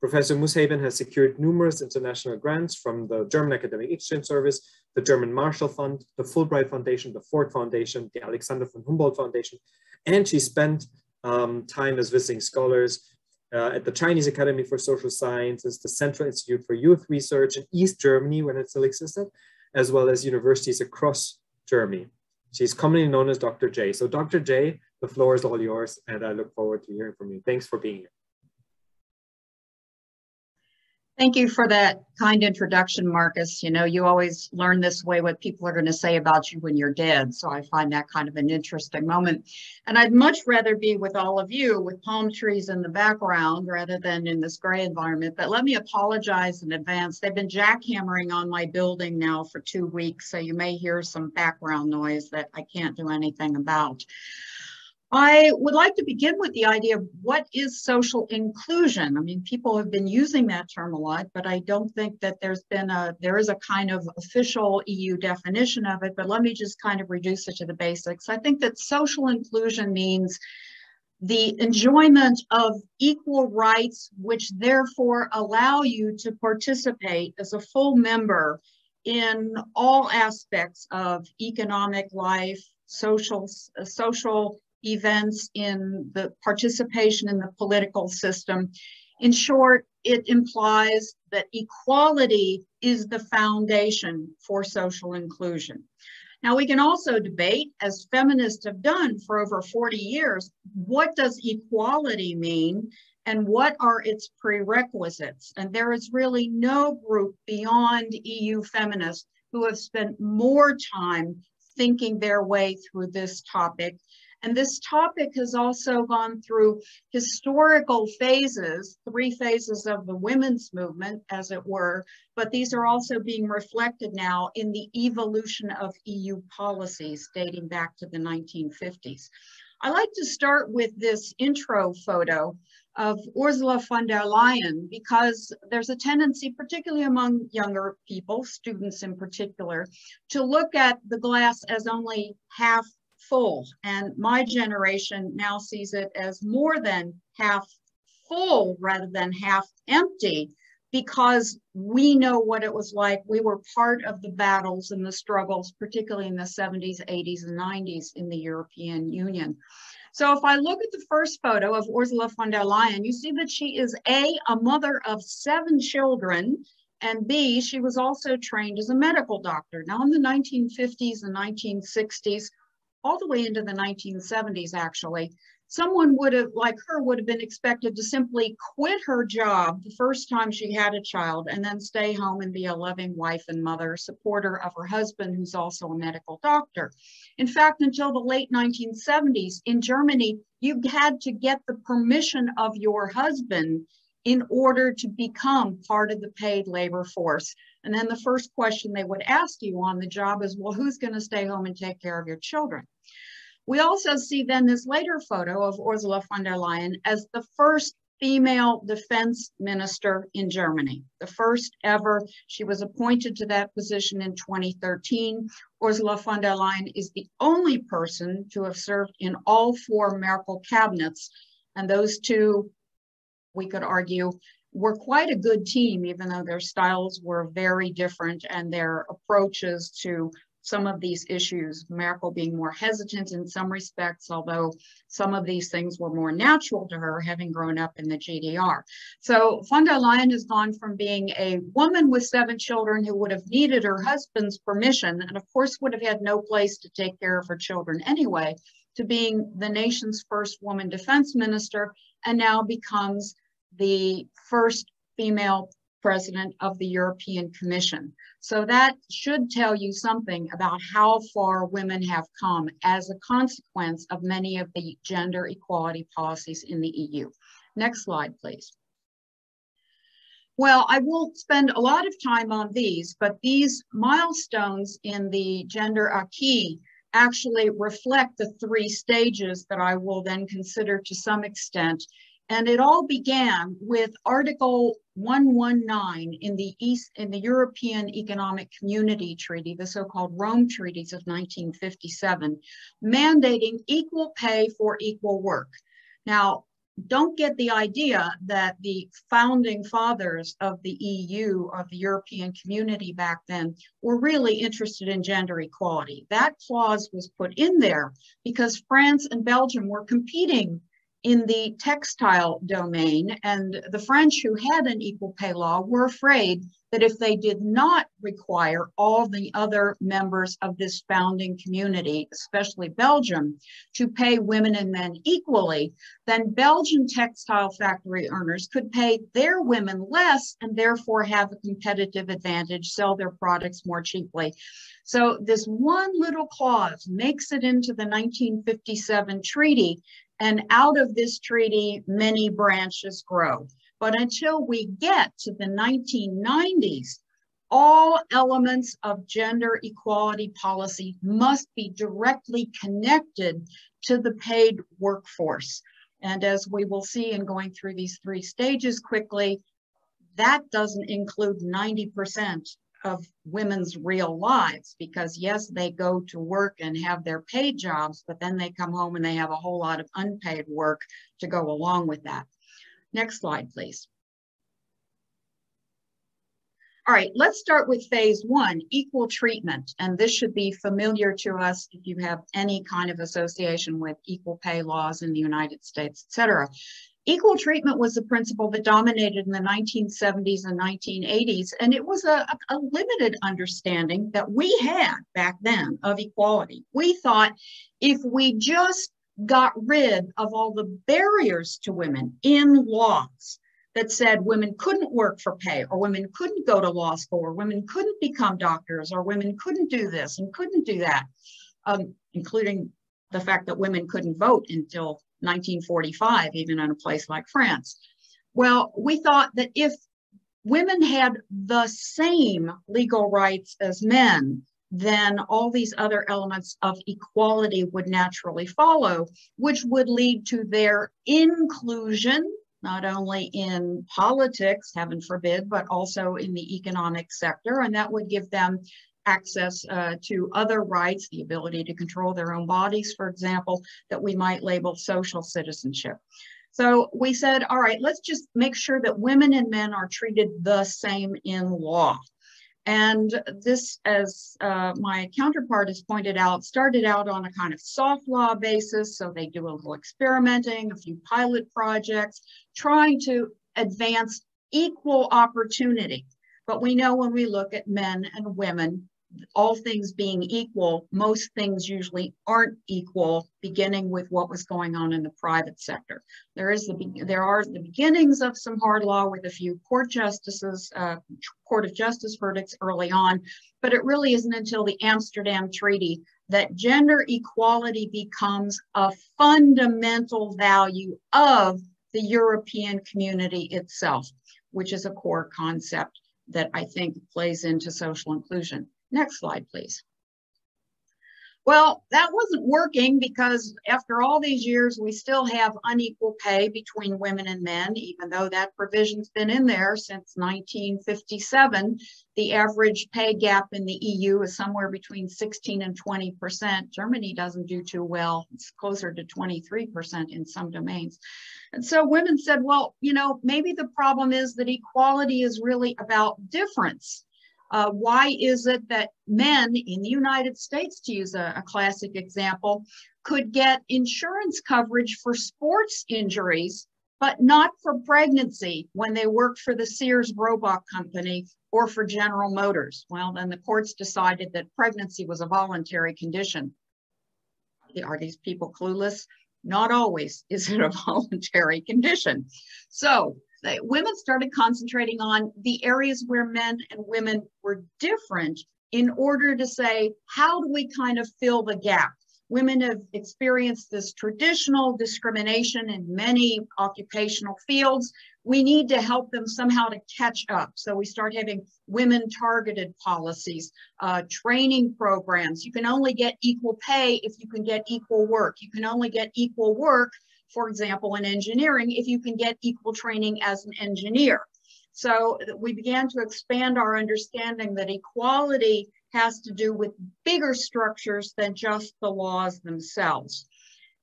Professor Mushaven has secured numerous international grants from the German Academic Exchange Service, the German Marshall Fund, the Fulbright Foundation, the Ford Foundation, the Alexander von Humboldt Foundation, and she spent time as visiting scholars at the Chinese Academy for Social Sciences, the Central Institute for Youth Research in East Germany when it still existed, as well as universities across Germany. She's commonly known as Dr. J. So Dr. J, the floor is all yours, and I look forward to hearing from you. Thanks for being here. Thank you for that kind introduction, Marcus. You know, you always learn this way what people are going to say about you when you're dead. So I find that kind of an interesting moment. And I'd much rather be with all of you with palm trees in the background rather than in this gray environment. But let me apologize in advance. They've been jackhammering on my building now for 2 weeks. So you may hear some background noise that I can't do anything about. I would like to begin with the idea of what is social inclusion. I mean, people have been using that term a lot, but I don't think that there is a kind of official EU definition of it, but let me just kind of reduce it to the basics. I think that social inclusion means the enjoyment of equal rights, which therefore allow you to participate as a full member in all aspects of economic life, social events, in the participation in the political system. In short, it implies that equality is the foundation for social inclusion. Now, we can also debate, as feminists have done for over 40 years, what does equality mean and what are its prerequisites? And there is really no group beyond EU feminists who have spent more time thinking their way through this topic. And this topic has also gone through historical phases, 3 phases of the women's movement, as it were, but these are also being reflected now in the evolution of EU policies dating back to the 1950s. I like to start with this intro photo of Ursula von der Leyen because there's a tendency, particularly among younger people, students in particular, to look at the glass as only half full, and my generation now sees it as more than half full rather than half empty, because we know what it was like. We were part of the battles and the struggles, particularly in the 70s, 80s, and 90s in the European Union. So if I look at the first photo of Ursula von der Leyen, you see that she is a mother of 7 children, and B, she was also trained as a medical doctor. Now in the 1950s and 1960s, all the way into the 1970s, actually, someone like her would have been expected to simply quit her job the first time she had a child and then stay home and be a loving wife and mother, supporter of her husband, who's also a medical doctor. In fact, until the late 1970s in Germany, you had to get the permission of your husband in order to become part of the paid labor force. And then the first question they would ask you on the job is, well, who's going to stay home and take care of your children? We also see then this later photo of Ursula von der Leyen as the first female defense minister in Germany, the first ever. She was appointed to that position in 2013. Ursula von der Leyen is the only person to have served in all 4 Merkel cabinets, and those 2, we could argue, were quite a good team, even though their styles were very different and their approaches to some of these issues, Merkel being more hesitant in some respects, although some of these things were more natural to her, having grown up in the GDR. So von der Leyen has gone from being a woman with 7 children who would have needed her husband's permission, and of course would have had no place to take care of her children anyway, to being the nation's first woman defense minister, and now becomes the first female president of the European Commission. So that should tell you something about how far women have come as a consequence of many of the gender equality policies in the EU. Next slide, please. Well, I won't spend a lot of time on these, but these milestones in the gender acquis actually reflect the 3 stages that I will then consider to some extent And it all began with Article 119 in the European Economic Community Treaty, the so-called Rome Treaties of 1957, mandating equal pay for equal work. Now, don't get the idea that the founding fathers of the EU, of the European community back then, were really interested in gender equality. That clause was put in there because France and Belgium were competing in the textile domain, and the French, who had an equal pay law, were afraid that if they did not require all the other members of this founding community, especially Belgium, to pay women and men equally, then Belgian textile factory owners could pay their women less and therefore have a competitive advantage, sell their products more cheaply. So this one little clause makes it into the 1957 treaty, and out of this treaty, many branches grow. But until we get to the 1990s, all elements of gender equality policy must be directly connected to the paid workforce. And as we will see in going through these three stages quickly, that doesn't include 90% of women's real lives, because yes, they go to work and have their paid jobs, but then they come home and they have a whole lot of unpaid work to go along with that. Next slide, please. All right, let's start with phase one, equal treatment. And this should be familiar to us if you have any kind of association with equal pay laws in the United States, et cetera. Equal treatment was a principle that dominated in the 1970s and 1980s, and it was a limited understanding that we had back then of equality. We thought if we just got rid of all the barriers to women in laws that said women couldn't work for pay, or women couldn't go to law school, or women couldn't become doctors, or women couldn't do this and couldn't do that, including the fact that women couldn't vote until 1945, even in a place like France. Well, we thought that if women had the same legal rights as men, then all these other elements of equality would naturally follow, which would lead to their inclusion, not only in politics, heaven forbid, but also in the economic sector. And that would give them access to other rights, the ability to control their own bodies, for example, that we might label social citizenship. So we said, all right, let's just make sure that women and men are treated the same in law. And this, as my counterpart has pointed out, started out on a kind of soft law basis. So they do a little experimenting, a few pilot projects, trying to advance equal opportunity. But we know when we look at men and women, all things being equal, most things usually aren't equal, beginning with what was going on in the private sector. There are the beginnings of some hard law with a few court of justice verdicts early on, but it really isn't until the Amsterdam Treaty that gender equality becomes a fundamental value of the European community itself, which is a core concept that I think plays into social inclusion. Next slide, please. Well, that wasn't working because after all these years, we still have unequal pay between women and men, even though that provision's been in there since 1957. The average pay gap in the EU is somewhere between 16 and 20%. Germany doesn't do too well. It's closer to 23% in some domains. And so women said, well, you know, maybe the problem is that equality is really about difference. Why is it that men in the United States, to use a classic example, could get insurance coverage for sports injuries, but not for pregnancy when they worked for the Sears Roebuck Company or for General Motors? Well, then the courts decided that pregnancy was a voluntary condition. Are these people clueless? Not always is it a voluntary condition. So women started concentrating on the areas where men and women were different in order to say, how do we kind of fill the gap? Women have experienced this traditional discrimination in many occupational fields. We need to help them somehow to catch up. So we start having women-targeted policies, training programs. You can only get equal pay if you can get equal work. You can only get equal work for example, in engineering, if you can get equal training as an engineer. So we began to expand our understanding that equality has to do with bigger structures than just the laws themselves.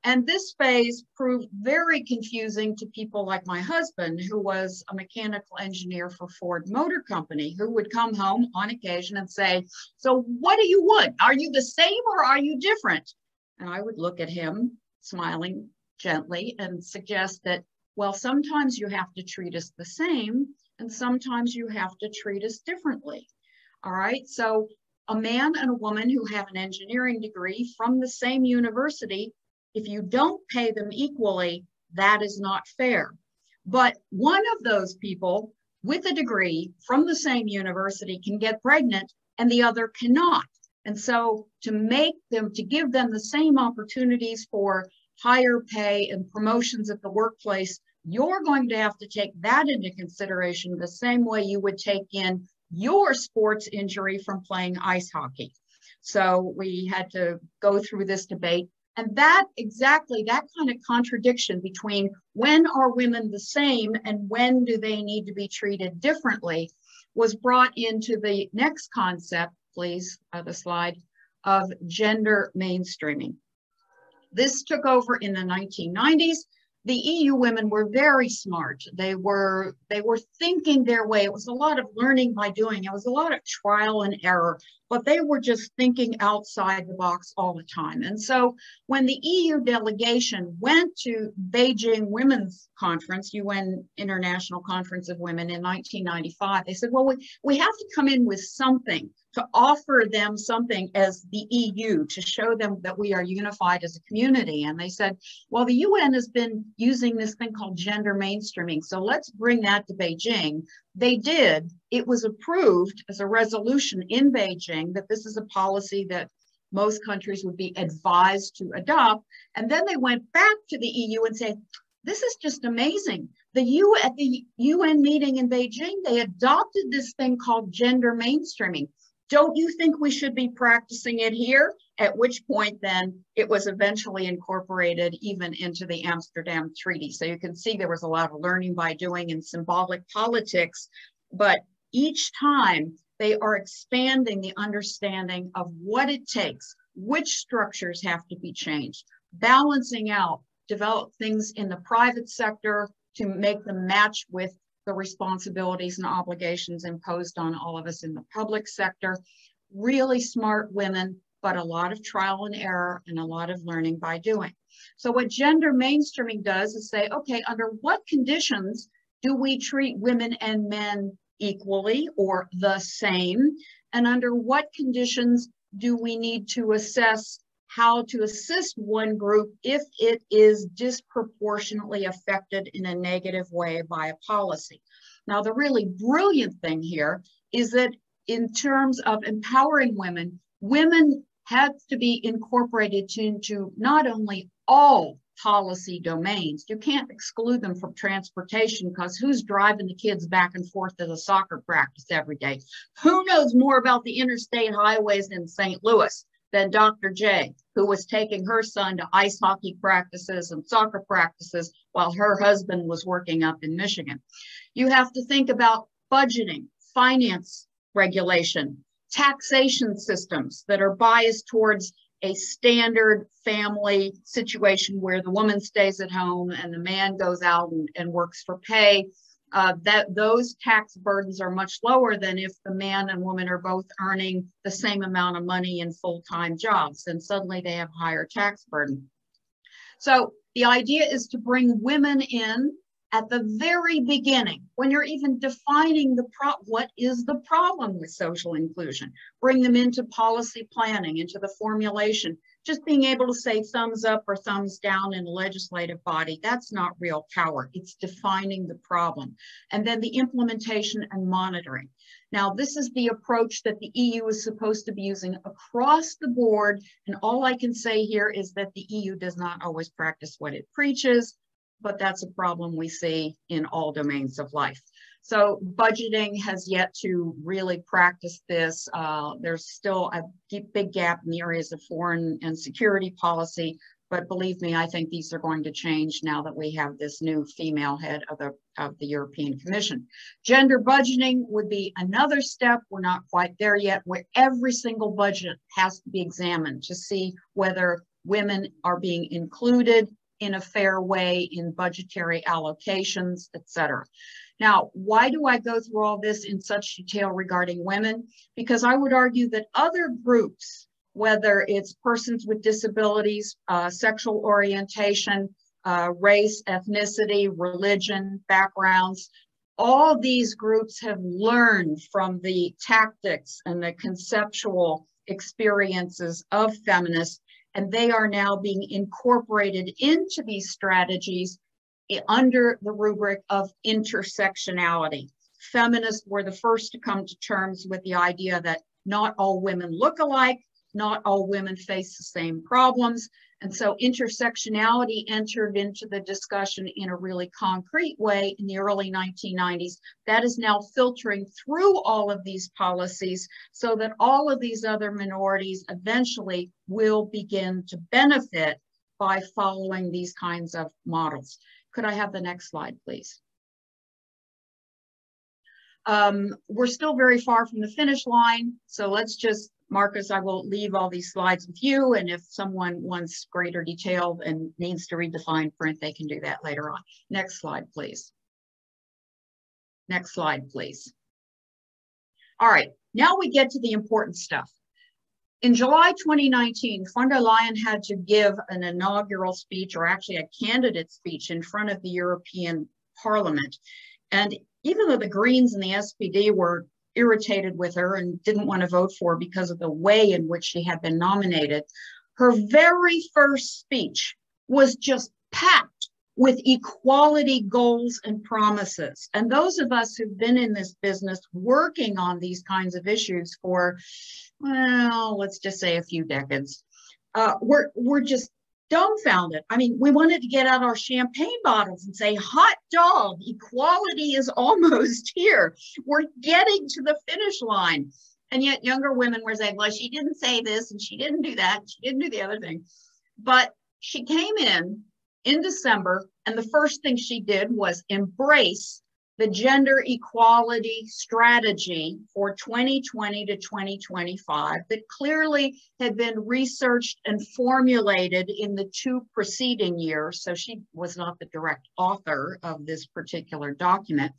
And this phase proved very confusing to people like my husband, who was a mechanical engineer for Ford Motor Company, who would come home on occasion and say, so what do you want? Are you the same or are you different? And I would look at him, smiling gently, and suggest that, well, sometimes you have to treat us the same, and sometimes you have to treat us differently. All right, so a man and a woman who have an engineering degree from the same university, if you don't pay them equally, that is not fair. But one of those people with a degree from the same university can get pregnant and the other cannot. And so to give them the same opportunities for higher pay and promotions at the workplace, you're going to have to take that into consideration the same way you would take in your sports injury from playing ice hockey. So we had to go through this debate. And that kind of contradiction between when are women the same and when do they need to be treated differently was brought into the next concept, please, the slide, of gender mainstreaming. This took over in the 1990s. The EU women were very smart. They were thinking their way. It was a lot of learning by doing. It was a lot of trial and error, but they were just thinking outside the box all the time. And so when the EU delegation went to Beijing Women's Conference, UN International Conference of Women in 1995, they said, well, we have to come in with something to offer them something as the EU to show them that we are unified as a community. And they said, well, the UN has been using this thing called gender mainstreaming, so let's bring that to Beijing. They did. It was approved as a resolution in Beijing that this is a policy that most countries would be advised to adopt. And then they went back to the EU and said, this is just amazing. At the UN meeting in Beijing, they adopted this thing called gender mainstreaming. Don't you think we should be practicing it here? At which point then it was eventually incorporated even into the Amsterdam Treaty. So you can see there was a lot of learning by doing and symbolic politics, but each time they are expanding the understanding of what it takes, which structures have to be changed, balancing out, develop things in the private sector to make them match with the responsibilities and obligations imposed on all of us in the public sector. Really smart women, but a lot of trial and error and a lot of learning by doing. So what gender mainstreaming does is say, okay, under what conditions do we treat women and men equally or the same? And under what conditions do we need to assess how to assist one group if it is disproportionately affected in a negative way by a policy? Now, the really brilliant thing here is that in terms of empowering women, women have to be incorporated into not only all policy domains. You can't exclude them from transportation because who's driving the kids back and forth to the soccer practice every day? Who knows more about the interstate highways in St. Louis than Dr. J, who was taking her son to ice hockey practices and soccer practices while her husband was working up in Michigan? You have to think about budgeting, finance regulation, taxation systems that are biased towards a standard family situation where the woman stays at home and the man goes out and works for pay. Those tax burdens are much lower than if the man and woman are both earning the same amount of money in full-time jobs, and suddenly they have higher tax burden. So the idea is to bring women in at the very beginning, when you're even defining what is the problem with social inclusion. Bring them into policy planning, into the formulation. Just being able to say thumbs up or thumbs down in a legislative body, that's not real power. It's defining the problem. And then the implementation and monitoring. Now, this is the approach that the EU is supposed to be using across the board. And all I can say here is that the EU does not always practice what it preaches, but that's a problem we see in all domains of life. So budgeting has yet to really practice this. There's still a big gap in the areas of foreign and security policy, But believe me, I think these are going to change now that we have this new female head of the European Commission. Gender budgeting would be another step. We're not quite there yet, where every single budget has to be examined to see whether women are being included in a fair way in budgetary allocations, et cetera. Now, why do I go through all this in such detail regarding women? Because I would argue that other groups, whether it's persons with disabilities, sexual orientation, race, ethnicity, religion, backgrounds, all these groups have learned from the tactics and the conceptual experiences of feminists, and they are now being incorporated into these strategies under the rubric of intersectionality. Feminists were the first to come to terms with the idea that not all women look alike, not all women face the same problems. And so intersectionality entered into the discussion in a really concrete way in the early 1990s. That is now filtering through all of these policies so that all of these other minorities eventually will begin to benefit by following these kinds of models. Could I have the next slide, please? We're still very far from the finish line, so let's just, Marcus, I will leave all these slides with you, and if someone wants greater detail and needs to read the fine print, they can do that later on. Next slide, please. Next slide, please. All right, now we get to the important stuff. In July 2019, von der Leyen had to give an inaugural speech, or actually a candidate speech, in front of the European Parliament. And even though the Greens and the SPD were irritated with her and didn't want to vote for her because of the way in which she had been nominated, her very first speech was just packed with equality goals and promises. And those of us who've been in this business working on these kinds of issues for, well, let's just say a few decades, we're just dumbfounded. I mean, we wanted to get out our champagne bottles and say, hot dog, equality is almost here. We're getting to the finish line. And yet younger women were saying, well, she didn't say this and she didn't do that. She didn't do the other thing. But she came in December, and the first thing she did was embrace the gender equality strategy for 2020 to 2025 that clearly had been researched and formulated in the 2 preceding years. So she was not the direct author of this particular document,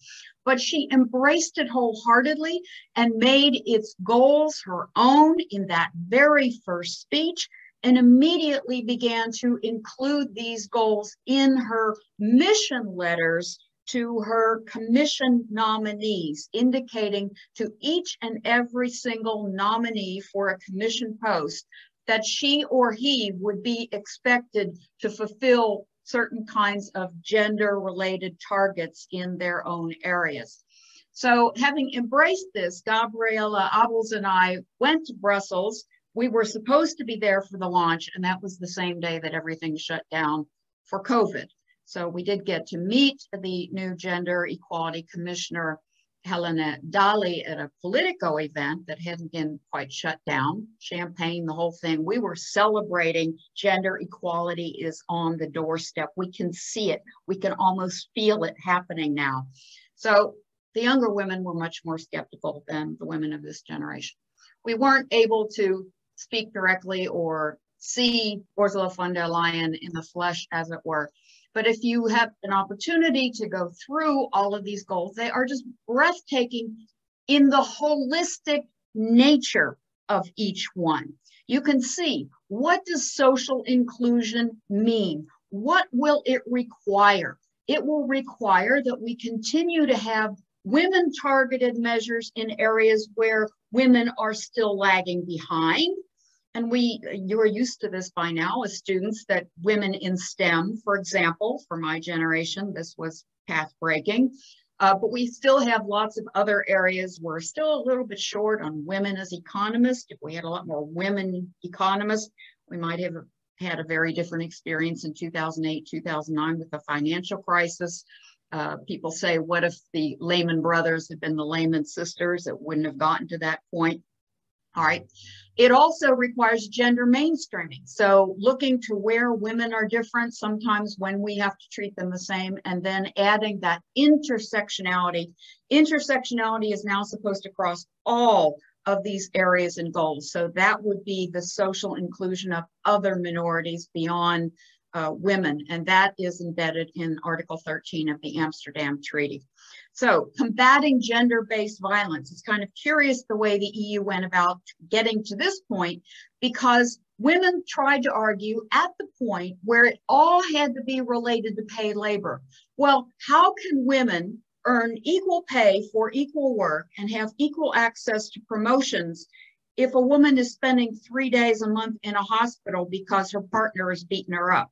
but she embraced it wholeheartedly and made its goals her own in that very first speech, and immediately began to include these goals in her mission letters to her commission nominees, indicating to each and every single nominee for a commission post that she or he would be expected to fulfill certain kinds of gender-related targets in their own areas. So having embraced this, Gabriela Abels and I went to Brussels. We were supposed to be there for the launch, and that was the same day that everything shut down for COVID. So we did get to meet the new Gender Equality Commissioner, Helena Dalli, at a Politico event that hadn't been quite shut down. Champagne, the whole thing. We were celebrating gender equality is on the doorstep. We can see it. We can almost feel it happening now. So the younger women were much more skeptical than the women of this generation. We weren't able to speak directly or see Ursula von der Leyen in the flesh, as it were. But if you have an opportunity to go through all of these goals, they are just breathtaking in the holistic nature of each one. You can see, what does social inclusion mean? What will it require? It will require that we continue to have women-targeted measures in areas where women are still lagging behind. And you are used to this by now as students, that women in STEM, for example, for my generation, this was path-breaking. But we still have lots of other areas. We're still a little bit short on women as economists. If we had a lot more women economists, we might have had a very different experience in 2008, 2009 with the financial crisis. People say, what if the Lehman Brothers had been the Lehman sisters? It wouldn't have gotten to that point. All right. It also requires gender mainstreaming. So looking to where women are different, sometimes when we have to treat them the same, and then adding that intersectionality. Intersectionality is now supposed to cross all of these areas and goals. So that would be the social inclusion of other minorities beyond women, and that is embedded in Article 13 of the Amsterdam Treaty. So combating gender-based violence. It's kind of curious the way the EU went about getting to this point, because women tried to argue at the point where it all had to be related to paid labor. Well, how can women earn equal pay for equal work and have equal access to promotions if a woman is spending 3 days a month in a hospital because her partner is beating her up?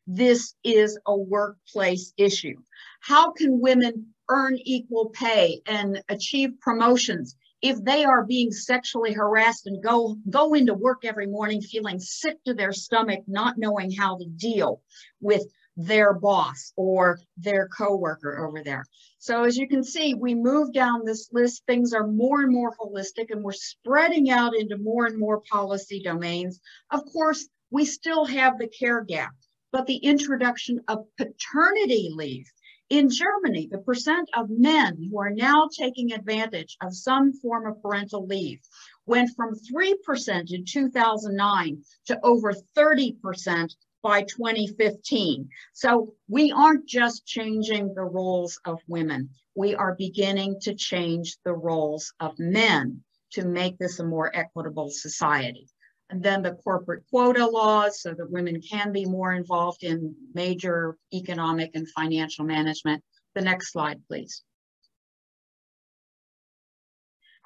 This is a workplace issue. How can women earn equal pay and achieve promotions if they are being sexually harassed and go into work every morning feeling sick to their stomach, not knowing how to deal with their boss or their coworker over there? So as you can see, we move down this list. Things are more and more holistic, and we're spreading out into more and more policy domains. Of course, we still have the care gap, but the introduction of paternity leave. In Germany, the percent of men who are now taking advantage of some form of parental leave went from 3% in 2009 to over 30% by 2015. So we aren't just changing the roles of women. We are beginning to change the roles of men to make this a more equitable society. And then the corporate quota laws so that women can be more involved in major economic and financial management. The next slide, please.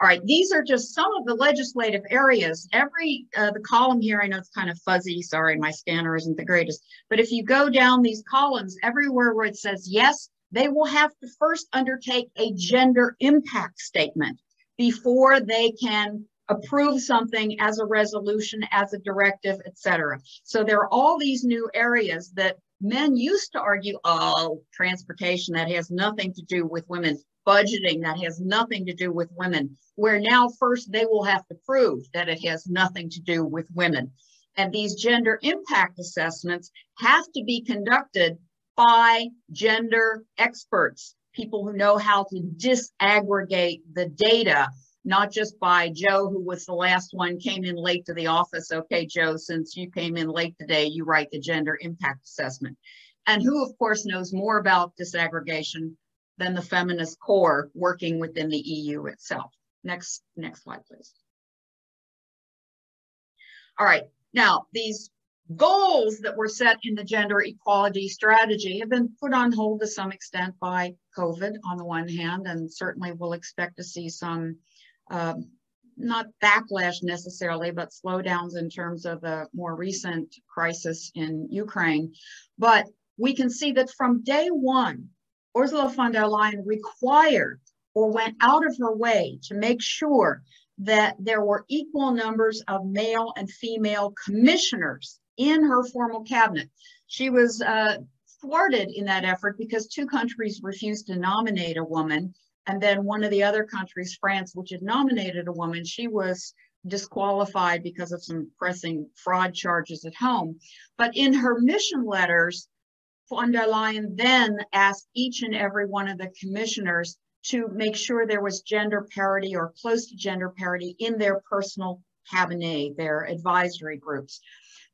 All right, these are just some of the legislative areas. The column here, I know it's kind of fuzzy, sorry, my scanner isn't the greatest, but if you go down these columns, everywhere where it says yes, they will have to first undertake a gender impact statement before they can approve something as a resolution, as a directive, etc. So there are all these new areas that men used to argue, oh, transportation, that has nothing to do with women. Budgeting, that has nothing to do with women. Where now first they will have to prove that it has nothing to do with women. And these gender impact assessments have to be conducted by gender experts, people who know how to disaggregate the data, not just by Joe, who was the last one, came in late to the office. Okay, Joe, since you came in late today, you write the gender impact assessment. And who, of course, knows more about disaggregation than the feminist core working within the EU itself. Next slide, please. All right, now these goals that were set in the gender equality strategy have been put on hold to some extent by COVID on the one hand, and certainly we'll expect to see some not backlash necessarily, but slowdowns in terms of the more recent crisis in Ukraine. But we can see that from day one, Ursula von der Leyen required or went out of her way to make sure that there were equal numbers of male and female commissioners in her formal cabinet. She was thwarted in that effort because 2 countries refused to nominate a woman. And then one of the other countries, France, which had nominated a woman, she was disqualified because of some pressing fraud charges at home. But in her mission letters, von der Leyen then asked each and every one of the commissioners to make sure there was gender parity or close to gender parity in their personal cabinet, their advisory groups.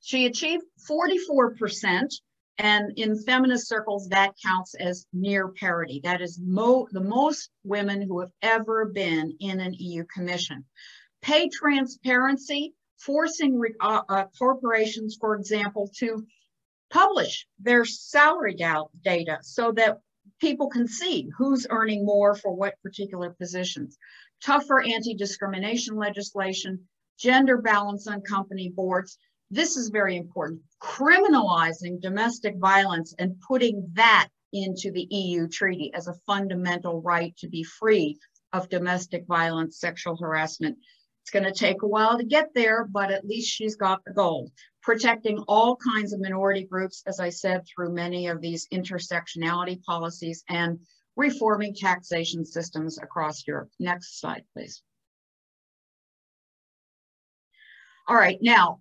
She achieved 44%. And in feminist circles, that counts as near parity. That is the most women who have ever been in an EU commission. Pay transparency, forcing corporations, for example, to publish their salary data so that people can see who's earning more for what particular positions. Tougher anti-discrimination legislation, gender balance on company boards. This is very important. Criminalizing domestic violence and putting that into the EU treaty as a fundamental right to be free of domestic violence, sexual harassment. It's going to take a while to get there, but at least she's got the goal. Protecting all kinds of minority groups, as I said, through many of these intersectionality policies, and reforming taxation systems across Europe. Next slide, please. All right, now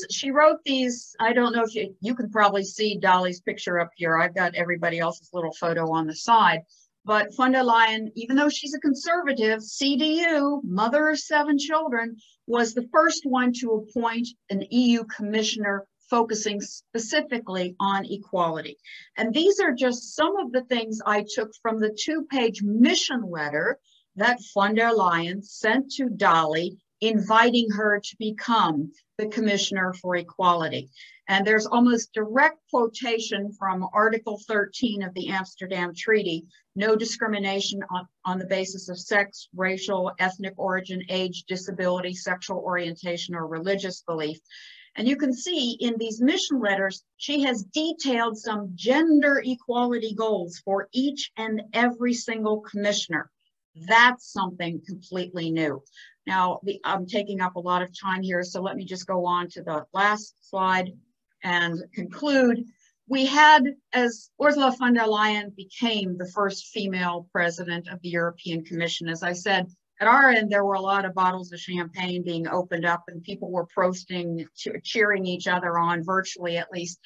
she wrote these, I don't know if you can probably see Dolly's picture up here. I've got everybody else's little photo on the side, but von der Leyen, even though she's a conservative, CDU, mother of 7 children, was the first one to appoint an EU commissioner focusing specifically on equality. And these are just some of the things I took from the 2-page mission letter that von der Leyen sent to Dolly, inviting her to become the Commissioner for Equality. And there's almost direct quotation from Article 13 of the Amsterdam Treaty: no discrimination on the basis of sex, racial, ethnic origin, age, disability, sexual orientation, or religious belief. And you can see in these mission letters, she has detailed some gender equality goals for each and every single commissioner. That's something completely new. Now, I'm taking up a lot of time here, so let me just go on to the last slide and conclude. We had, as Ursula von der Leyen became the first female president of the European Commission, as I said, at our end, there were a lot of bottles of champagne being opened up and people were posting, cheering each other on, virtually at least.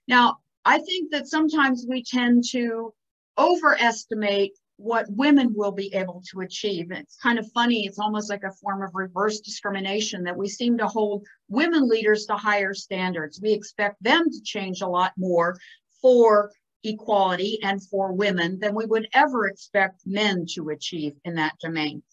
Now, I think that sometimes we tend to overestimate what women will be able to achieve. It's kind of funny, it's almost like a form of reverse discrimination that we seem to hold women leaders to higher standards. We expect them to change a lot more for equality and for women than we would ever expect men to achieve in that domain.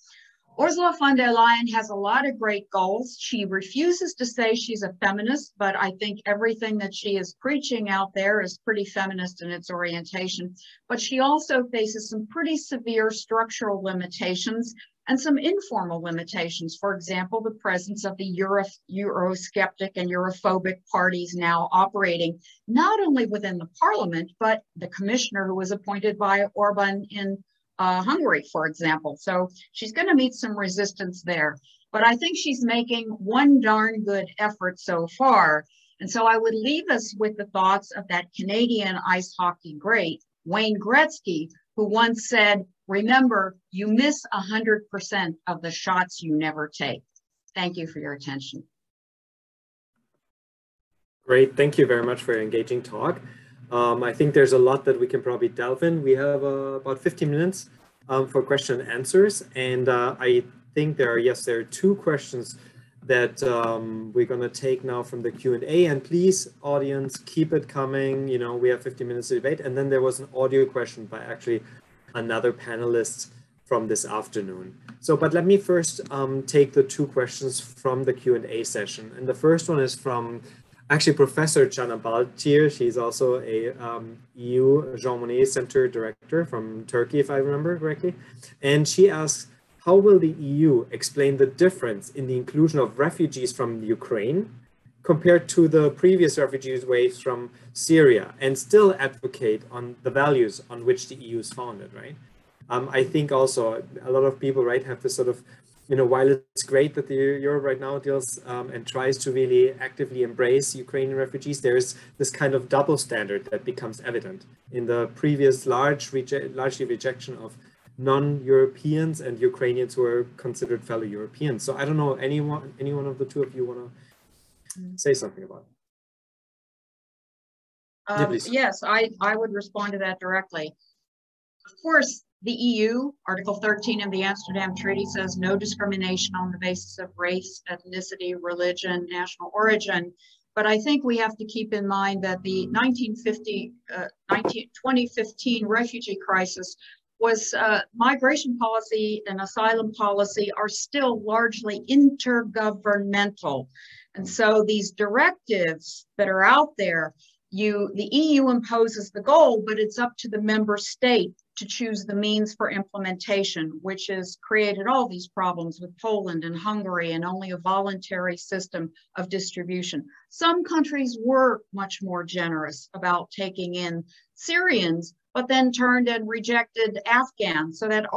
Ursula von der Leyen has a lot of great goals. She refuses to say she's a feminist, but I think everything that she is preaching out there is pretty feminist in its orientation. But she also faces some pretty severe structural limitations and some informal limitations. For example, the presence of the Eurosceptic and Europhobic parties now operating not only within the parliament, but the commissioner who was appointed by Orban in Hungary, for example. So she's going to meet some resistance there. But I think she's making one darn good effort so far. And so I would leave us with the thoughts of that Canadian ice hockey great, Wayne Gretzky, who once said, "Remember, you miss 100% of the shots you never take." Thank you for your attention. Great. Thank you very much for your engaging talk. I think there's a lot that we can probably delve in. We have about 15 minutes for question and answers. And I think there are 2 questions that we're going to take now from the Q&A. And please, audience, keep it coming. You know, we have 15 minutes to debate. And then there was an audio question by actually another panelist from this afternoon. So, but let me first take the 2 questions from the Q&A session. And the first one is from actually Professor Cana Baltir. She's also a EU Jean Monnet Center Director from Turkey, if I remember correctly. And she asks, how will the EU explain the difference in the inclusion of refugees from Ukraine compared to the previous refugees waves from Syria, and still advocate on the values on which the EU is founded, right? I think also a lot of people, right, have this sort of, you know, while it's great that Europe right now deals and tries to really actively embrace Ukrainian refugees, there's this kind of double standard that becomes evident in the previous largely rejection of non-Europeans and Ukrainians who are considered fellow Europeans. So I don't know, any one of the 2 of you want to say something about it? Yes, I would respond to that directly. Of course, the EU, Article 13 of the Amsterdam Treaty says no discrimination on the basis of race, ethnicity, religion, national origin. But I think we have to keep in mind that the 2015 refugee crisis was migration policy and asylum policy are still largely intergovernmental. And so these directives that are out there, the EU imposes the goal, but it's up to the member state to choose the means for implementation, which has created all these problems with Poland and Hungary and only a voluntary system of distribution. Some countries were much more generous about taking in Syrians, but then turned and rejected Afghans. So that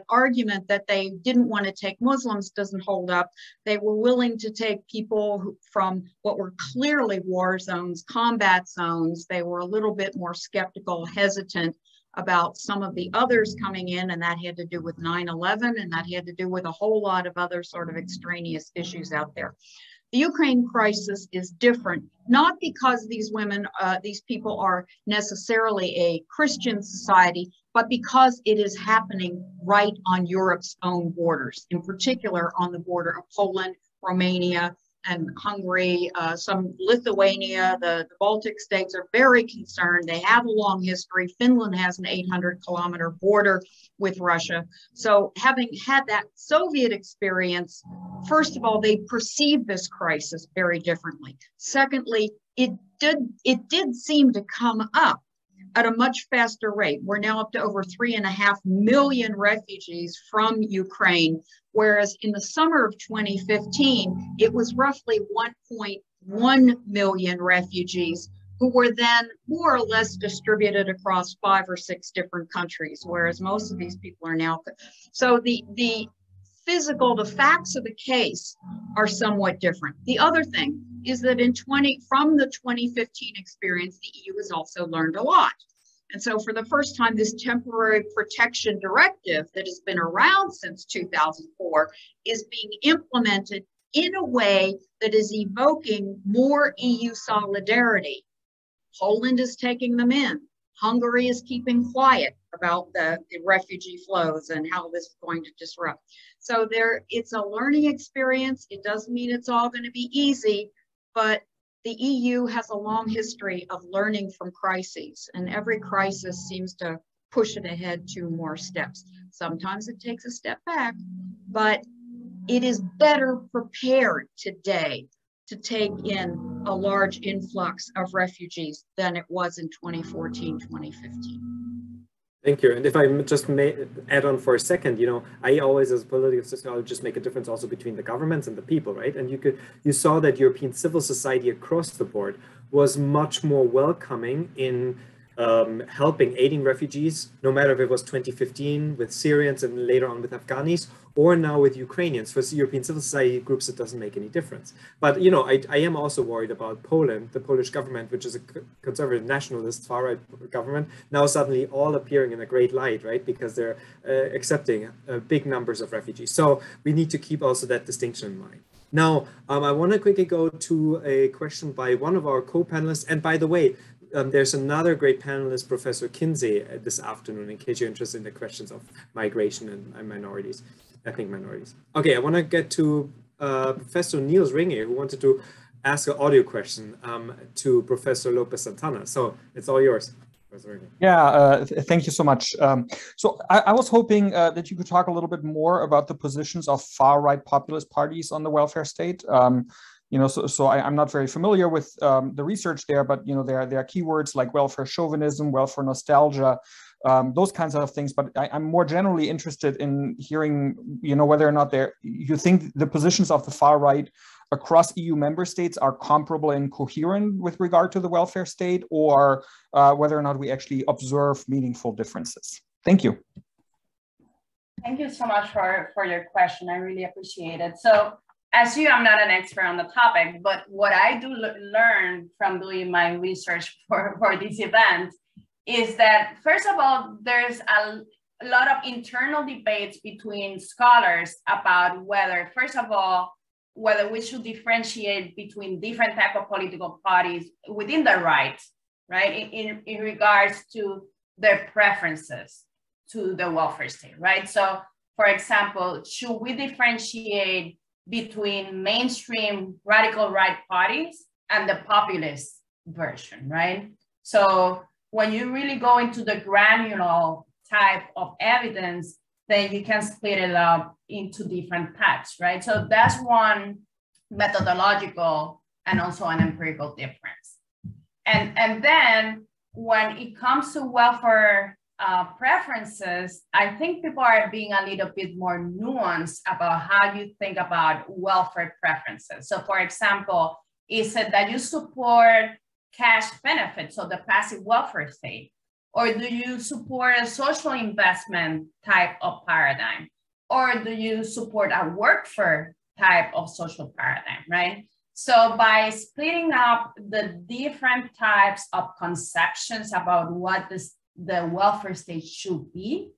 argument that they didn't want to take Muslims doesn't hold up. They were willing to take people from what were clearly war zones, combat zones. They were a little bit more skeptical, hesitant about some of the others coming in, and that had to do with 9/11, and that had to do with a whole lot of other sort of extraneous issues out there. The Ukraine crisis is different, not because these women, these people are necessarily a Christian society, but because it is happening right on Europe's own borders, in particular on the border of Poland, Romania, and Hungary, some Lithuania, the Baltic states are very concerned. They have a long history. Finland has an 800-kilometer border with Russia. So having had that Soviet experience, first of all, they perceive this crisis very differently. Secondly, it did seem to come up at a much faster rate. We're now up to over 3.5 million refugees from Ukraine, whereas in the summer of 2015, it was roughly 1.1 million refugees who were then more or less distributed across 5 or 6 different countries, whereas most of these people are now. So the facts of the case are somewhat different. The other thing is that from the 2015 experience, the EU has also learned a lot. And so for the first time, this temporary protection directive that has been around since 2004 is being implemented in a way that is evoking more EU solidarity. Poland is taking them in. Hungary is keeping quiet about the refugee flows and how this is going to disrupt. So it's a learning experience. It doesn't mean it's all going to be easy, but the EU has a long history of learning from crises, and every crisis seems to push it ahead 2 more steps. Sometimes it takes a step back, but it is better prepared today to take in a large influx of refugees than it was in 2014, 2015. Thank you. And if I just may add on for a second, I always, as a political sociologist, make a difference also between the governments and the people, right? And you saw that European civil society across the board was much more welcoming in aiding refugees, no matter if it was 2015 with Syrians and later on with Afghanis, or now with Ukrainians. For European civil society groups, it doesn't make any difference. But, I am also worried about Poland, the Polish government, which is a conservative nationalist, far-right government, now suddenly all appearing in a great light, right? Because they're accepting big numbers of refugees. So we need to keep also that distinction in mind. Now, I want to quickly go to a question by one of our co-panelists. And by the way, there's another great panelist, Professor Kinsey, this afternoon, in case you're interested in the questions of migration and minorities, ethnic minorities. Okay, I want to get to Professor Niels Ringe, who wanted to ask an audio question to Professor Lopez Santana. So it's all yours, Professor Ringe. Yeah, thank you so much. So I was hoping that you could talk a little bit more about the positions of far-right populist parties on the welfare state. So I'm not very familiar with the research there, but there are keywords like welfare chauvinism, welfare nostalgia, those kinds of things. But I'm more generally interested in hearing, whether or not you think the positions of the far right across EU member states are comparable and coherent with regard to the welfare state, or whether or not we actually observe meaningful differences. Thank you. Thank you so much for your question. I really appreciate it. So, as you, I'm not an expert on the topic, but what I do learn from doing my research for this event is that, first of all, there's a lot of internal debates between scholars about whether, first of all, whether we should differentiate between different types of political parties within the right, in regards to their preferences to the welfare state, right? So, for example, should we differentiate between mainstream radical right parties and the populist version, right? So when you really go into the granular type of evidence, then you can split it up into different types, right? So that's one methodological and also an empirical difference. And then when it comes to welfare preferences, I think people are being a little bit more nuanced about how you think about welfare preferences. So for example, is it that you support cash benefits, so the passive welfare state? Or do you support a social investment type of paradigm? Or do you support a workfare type of social paradigm, right? So by splitting up the different types of conceptions about what the welfare state should be,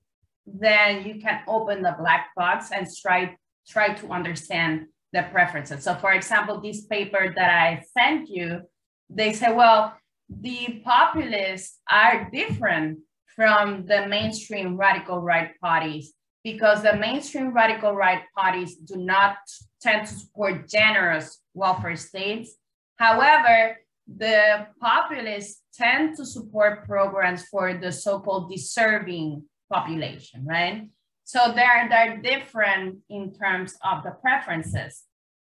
then you can open the black box and try to understand the preferences. So for example, this paper that I sent you, they say, well, the populists are different from the mainstream radical right parties because the mainstream radical right parties do not tend to support generous welfare states. However, the populists tend to support programs for the so-called deserving population, right? So they're different in terms of the preferences.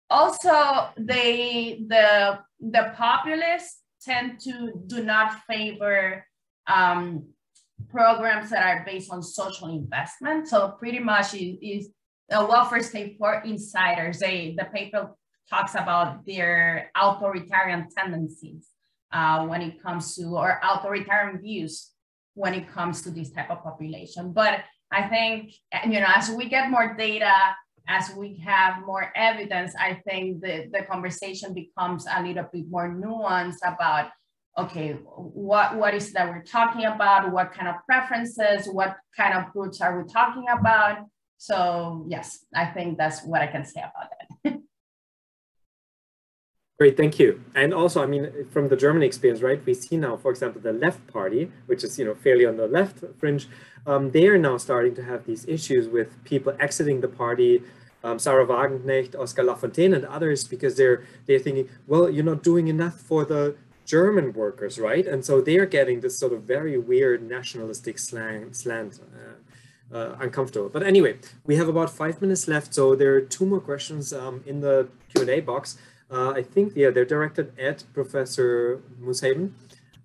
Also, the populists tend to do not favor programs that are based on social investment. So pretty much is a welfare state for insiders. The paper talks about their authoritarian tendencies when it comes to, or authoritarian views when it comes to this type of population. But I think, you know, as we get more data, as we have more evidence, I think the conversation becomes a little bit more nuanced about, okay, what is that we're talking about? What kind of preferences? What kind of groups are we talking about? So yes, I think that's what I can say about that. Great, thank you. And also, I mean, from the German experience, right, we see now, for example, the left party, which is, you know, fairly on the left fringe, they are now starting to have these issues with people exiting the party, Sarah Wagenknecht, Oscar Lafontaine, and others, because they're thinking, well, you're not doing enough for the German workers, right? And so they are getting this sort of very weird nationalistic slant, uncomfortable. But anyway, we have about 5 minutes left, so there are 2 more questions in the Q&A box. I think, yeah, they're directed at Professor Mooshaven.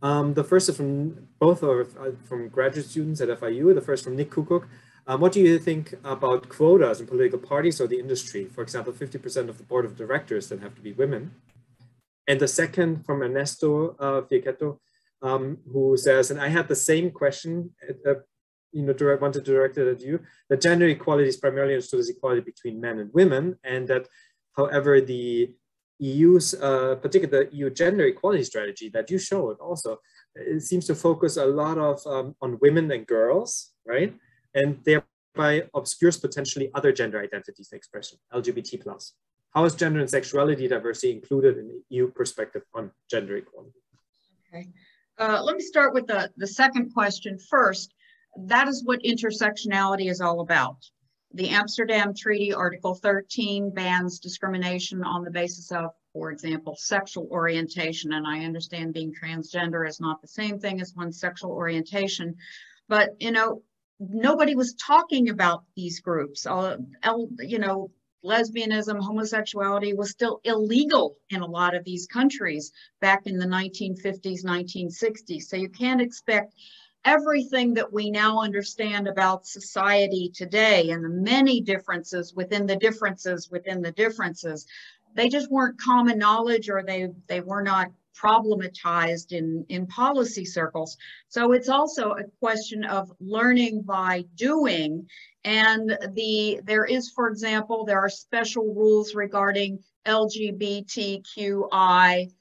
The first is from, both are from graduate students at FIU. The first from Nick Kukuk. What do you think about quotas in political parties or the industry? For example, 50% of the board of directors then have to be women. And the second from Ernesto Fiacchetto, who says, and I had the same question, you know, wanted to direct it at you, that gender equality is primarily understood as equality between men and women, and that, however, the EU's, particularly the EU gender equality strategy that you showed also, it seems to focus a lot of on women and girls, right? And thereby obscures potentially other gender identities and expression, LGBT+. How is gender and sexuality diversity included in the EU perspective on gender equality? Okay, let me start with the second question first. That is what intersectionality is all about. The Amsterdam Treaty, Article 13, bans discrimination on the basis of, for example, sexual orientation. And I understand being transgender is not the same thing as one's sexual orientation. But, you know, nobody was talking about these groups. You know, lesbianism, homosexuality was still illegal in a lot of these countries back in the 1950s, 1960s. So you can't expect everything that we now understand about society today and the many differences within the differences within the differences, they just weren't common knowledge, or they were not problematized in policy circles. So it's also a question of learning by doing. And there is, for example, there are special rules regarding LGBTQI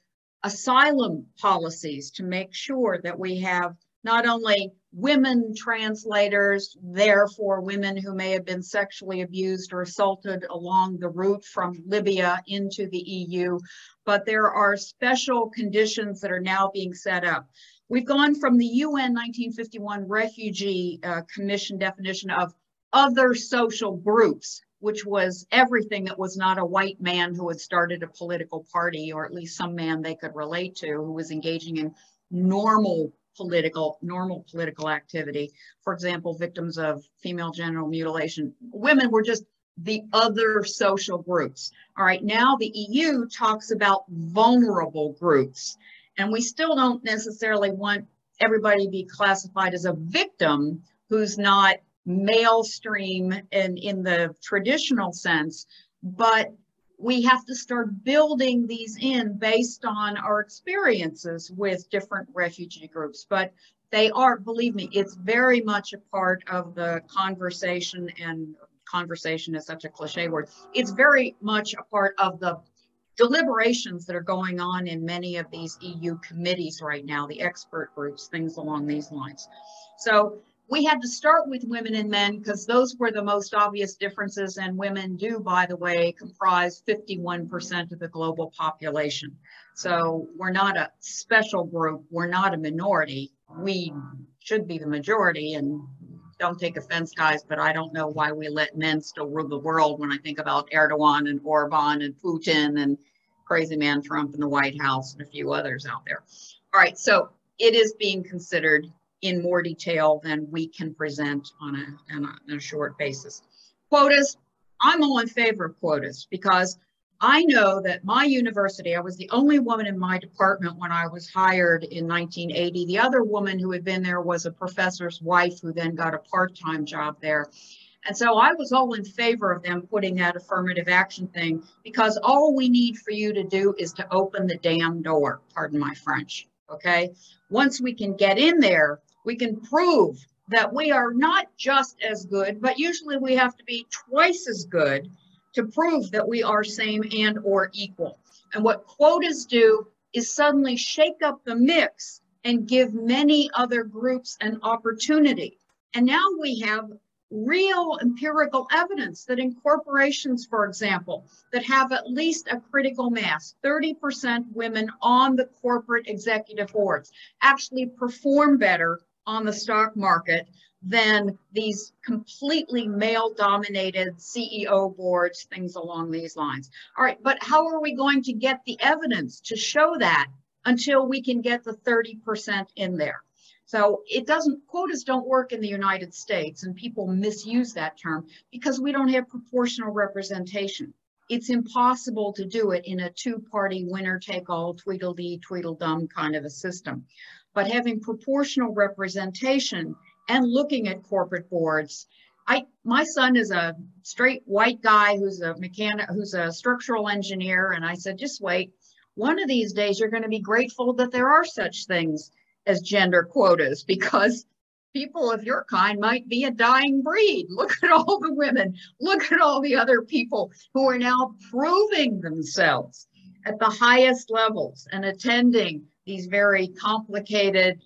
asylum policies to make sure that we have not only women translators, therefore women who may have been sexually abused or assaulted along the route from Libya into the EU, but there are special conditions that are now being set up. We've gone from the UN 1951 Refugee Commission definition of other social groups, which was everything that was not a white man who had started a political party, or at least some man they could relate to who was engaging in normal political activity. For example, victims of female genital mutilation. Women were just the other social groups. All right, now the EU talks about vulnerable groups, and we still don't necessarily want everybody to be classified as a victim who's not male stream in the traditional sense, but we have to start building these in based on our experiences with different refugee groups. But they are, believe me, it's very much a part of the conversation, and conversation is such a cliche word. It's very much a part of the deliberations that are going on in many of these EU committees right now, the expert groups, things along these lines. So We had to start with women and men because those were the most obvious differences, and women do, by the way, comprise 51% of the global population. So we're not a special group, we're not a minority. We should be the majority, and don't take offense, guys, but I don't know why we let men still rule the world when I think about Erdogan and Orban and Putin and crazy man Trump in the White House and a few others out there. All right, so it is being considered in more detail than we can present on a short basis. Quotas, I'm all in favor of quotas because I know that my university, I was the only woman in my department when I was hired in 1980. The other woman who had been there was a professor's wife who then got a part-time job there. And so I was all in favor of them putting that affirmative action thing because all we need for you to do is to open the damn door, pardon my French, okay? Once we can get in there, we can prove that we are not just as good, but usually we have to be twice as good to prove that we are same and or equal. And what quotas do is suddenly shake up the mix and give many other groups an opportunity. And now we have real empirical evidence that in corporations, for example, that have at least a critical mass, 30% women on the corporate executive boards actually perform better on the stock market than these completely male-dominated CEO boards, things along these lines. All right, but how are we going to get the evidence to show that until we can get the 30% in there? So it doesn't, quotas don't work in the United States, and people misuse that term because we don't have proportional representation. It's impossible to do it in a two-party winner-take-all, Tweedledee, Tweedledum kind of a system. But having proportional representation and looking at corporate boards, my son is a straight white guy who's a mechanic, who's a structural engineer, and I said, just wait. One of these days, you're going to be grateful that there are such things as gender quotas because people of your kind might be a dying breed. Look at all the women. Look at all the other people who are now proving themselves at the highest levels and attending these very complicated,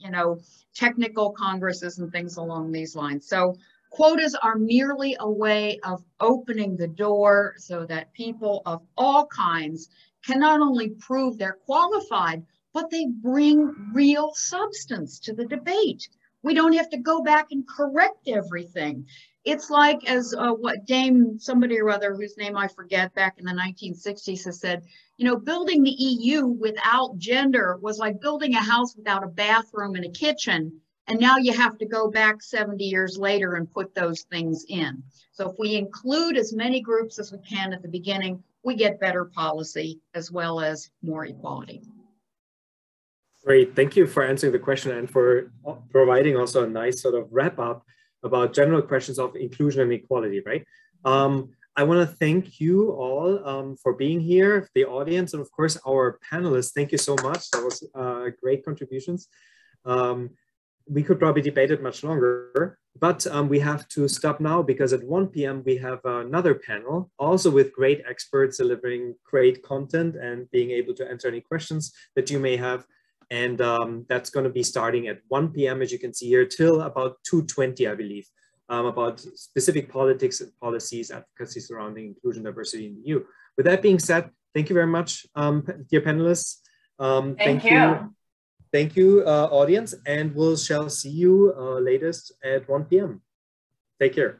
technical congresses and things along these lines. So quotas are merely a way of opening the door so that people of all kinds can not only prove they're qualified, but they bring real substance to the debate. We don't have to go back and correct everything. It's like as what Dame somebody or other whose name I forget back in the 1960s has said, building the EU without gender was like building a house without a bathroom and a kitchen. And now you have to go back 70 years later and put those things in. So if we include as many groups as we can at the beginning, we get better policy as well as more equality. Great, thank you for answering the question and for providing also a nice sort of wrap up about general questions of inclusion and equality, right? I want to thank you all for being here, the audience, and of course our panelists. Thank you so much. That was great contributions. We could probably debate it much longer, but we have to stop now because at 1 p.m. we have another panel, also with great experts delivering great content and being able to answer any questions that you may have. And that's going to be starting at 1 p.m. as you can see here till about 2:20, I believe, about specific politics and policies, advocacy surrounding inclusion, diversity in the EU. With that being said, thank you very much, dear panelists. Thank you. Thank you, audience, and shall see you latest at 1 p.m. Take care.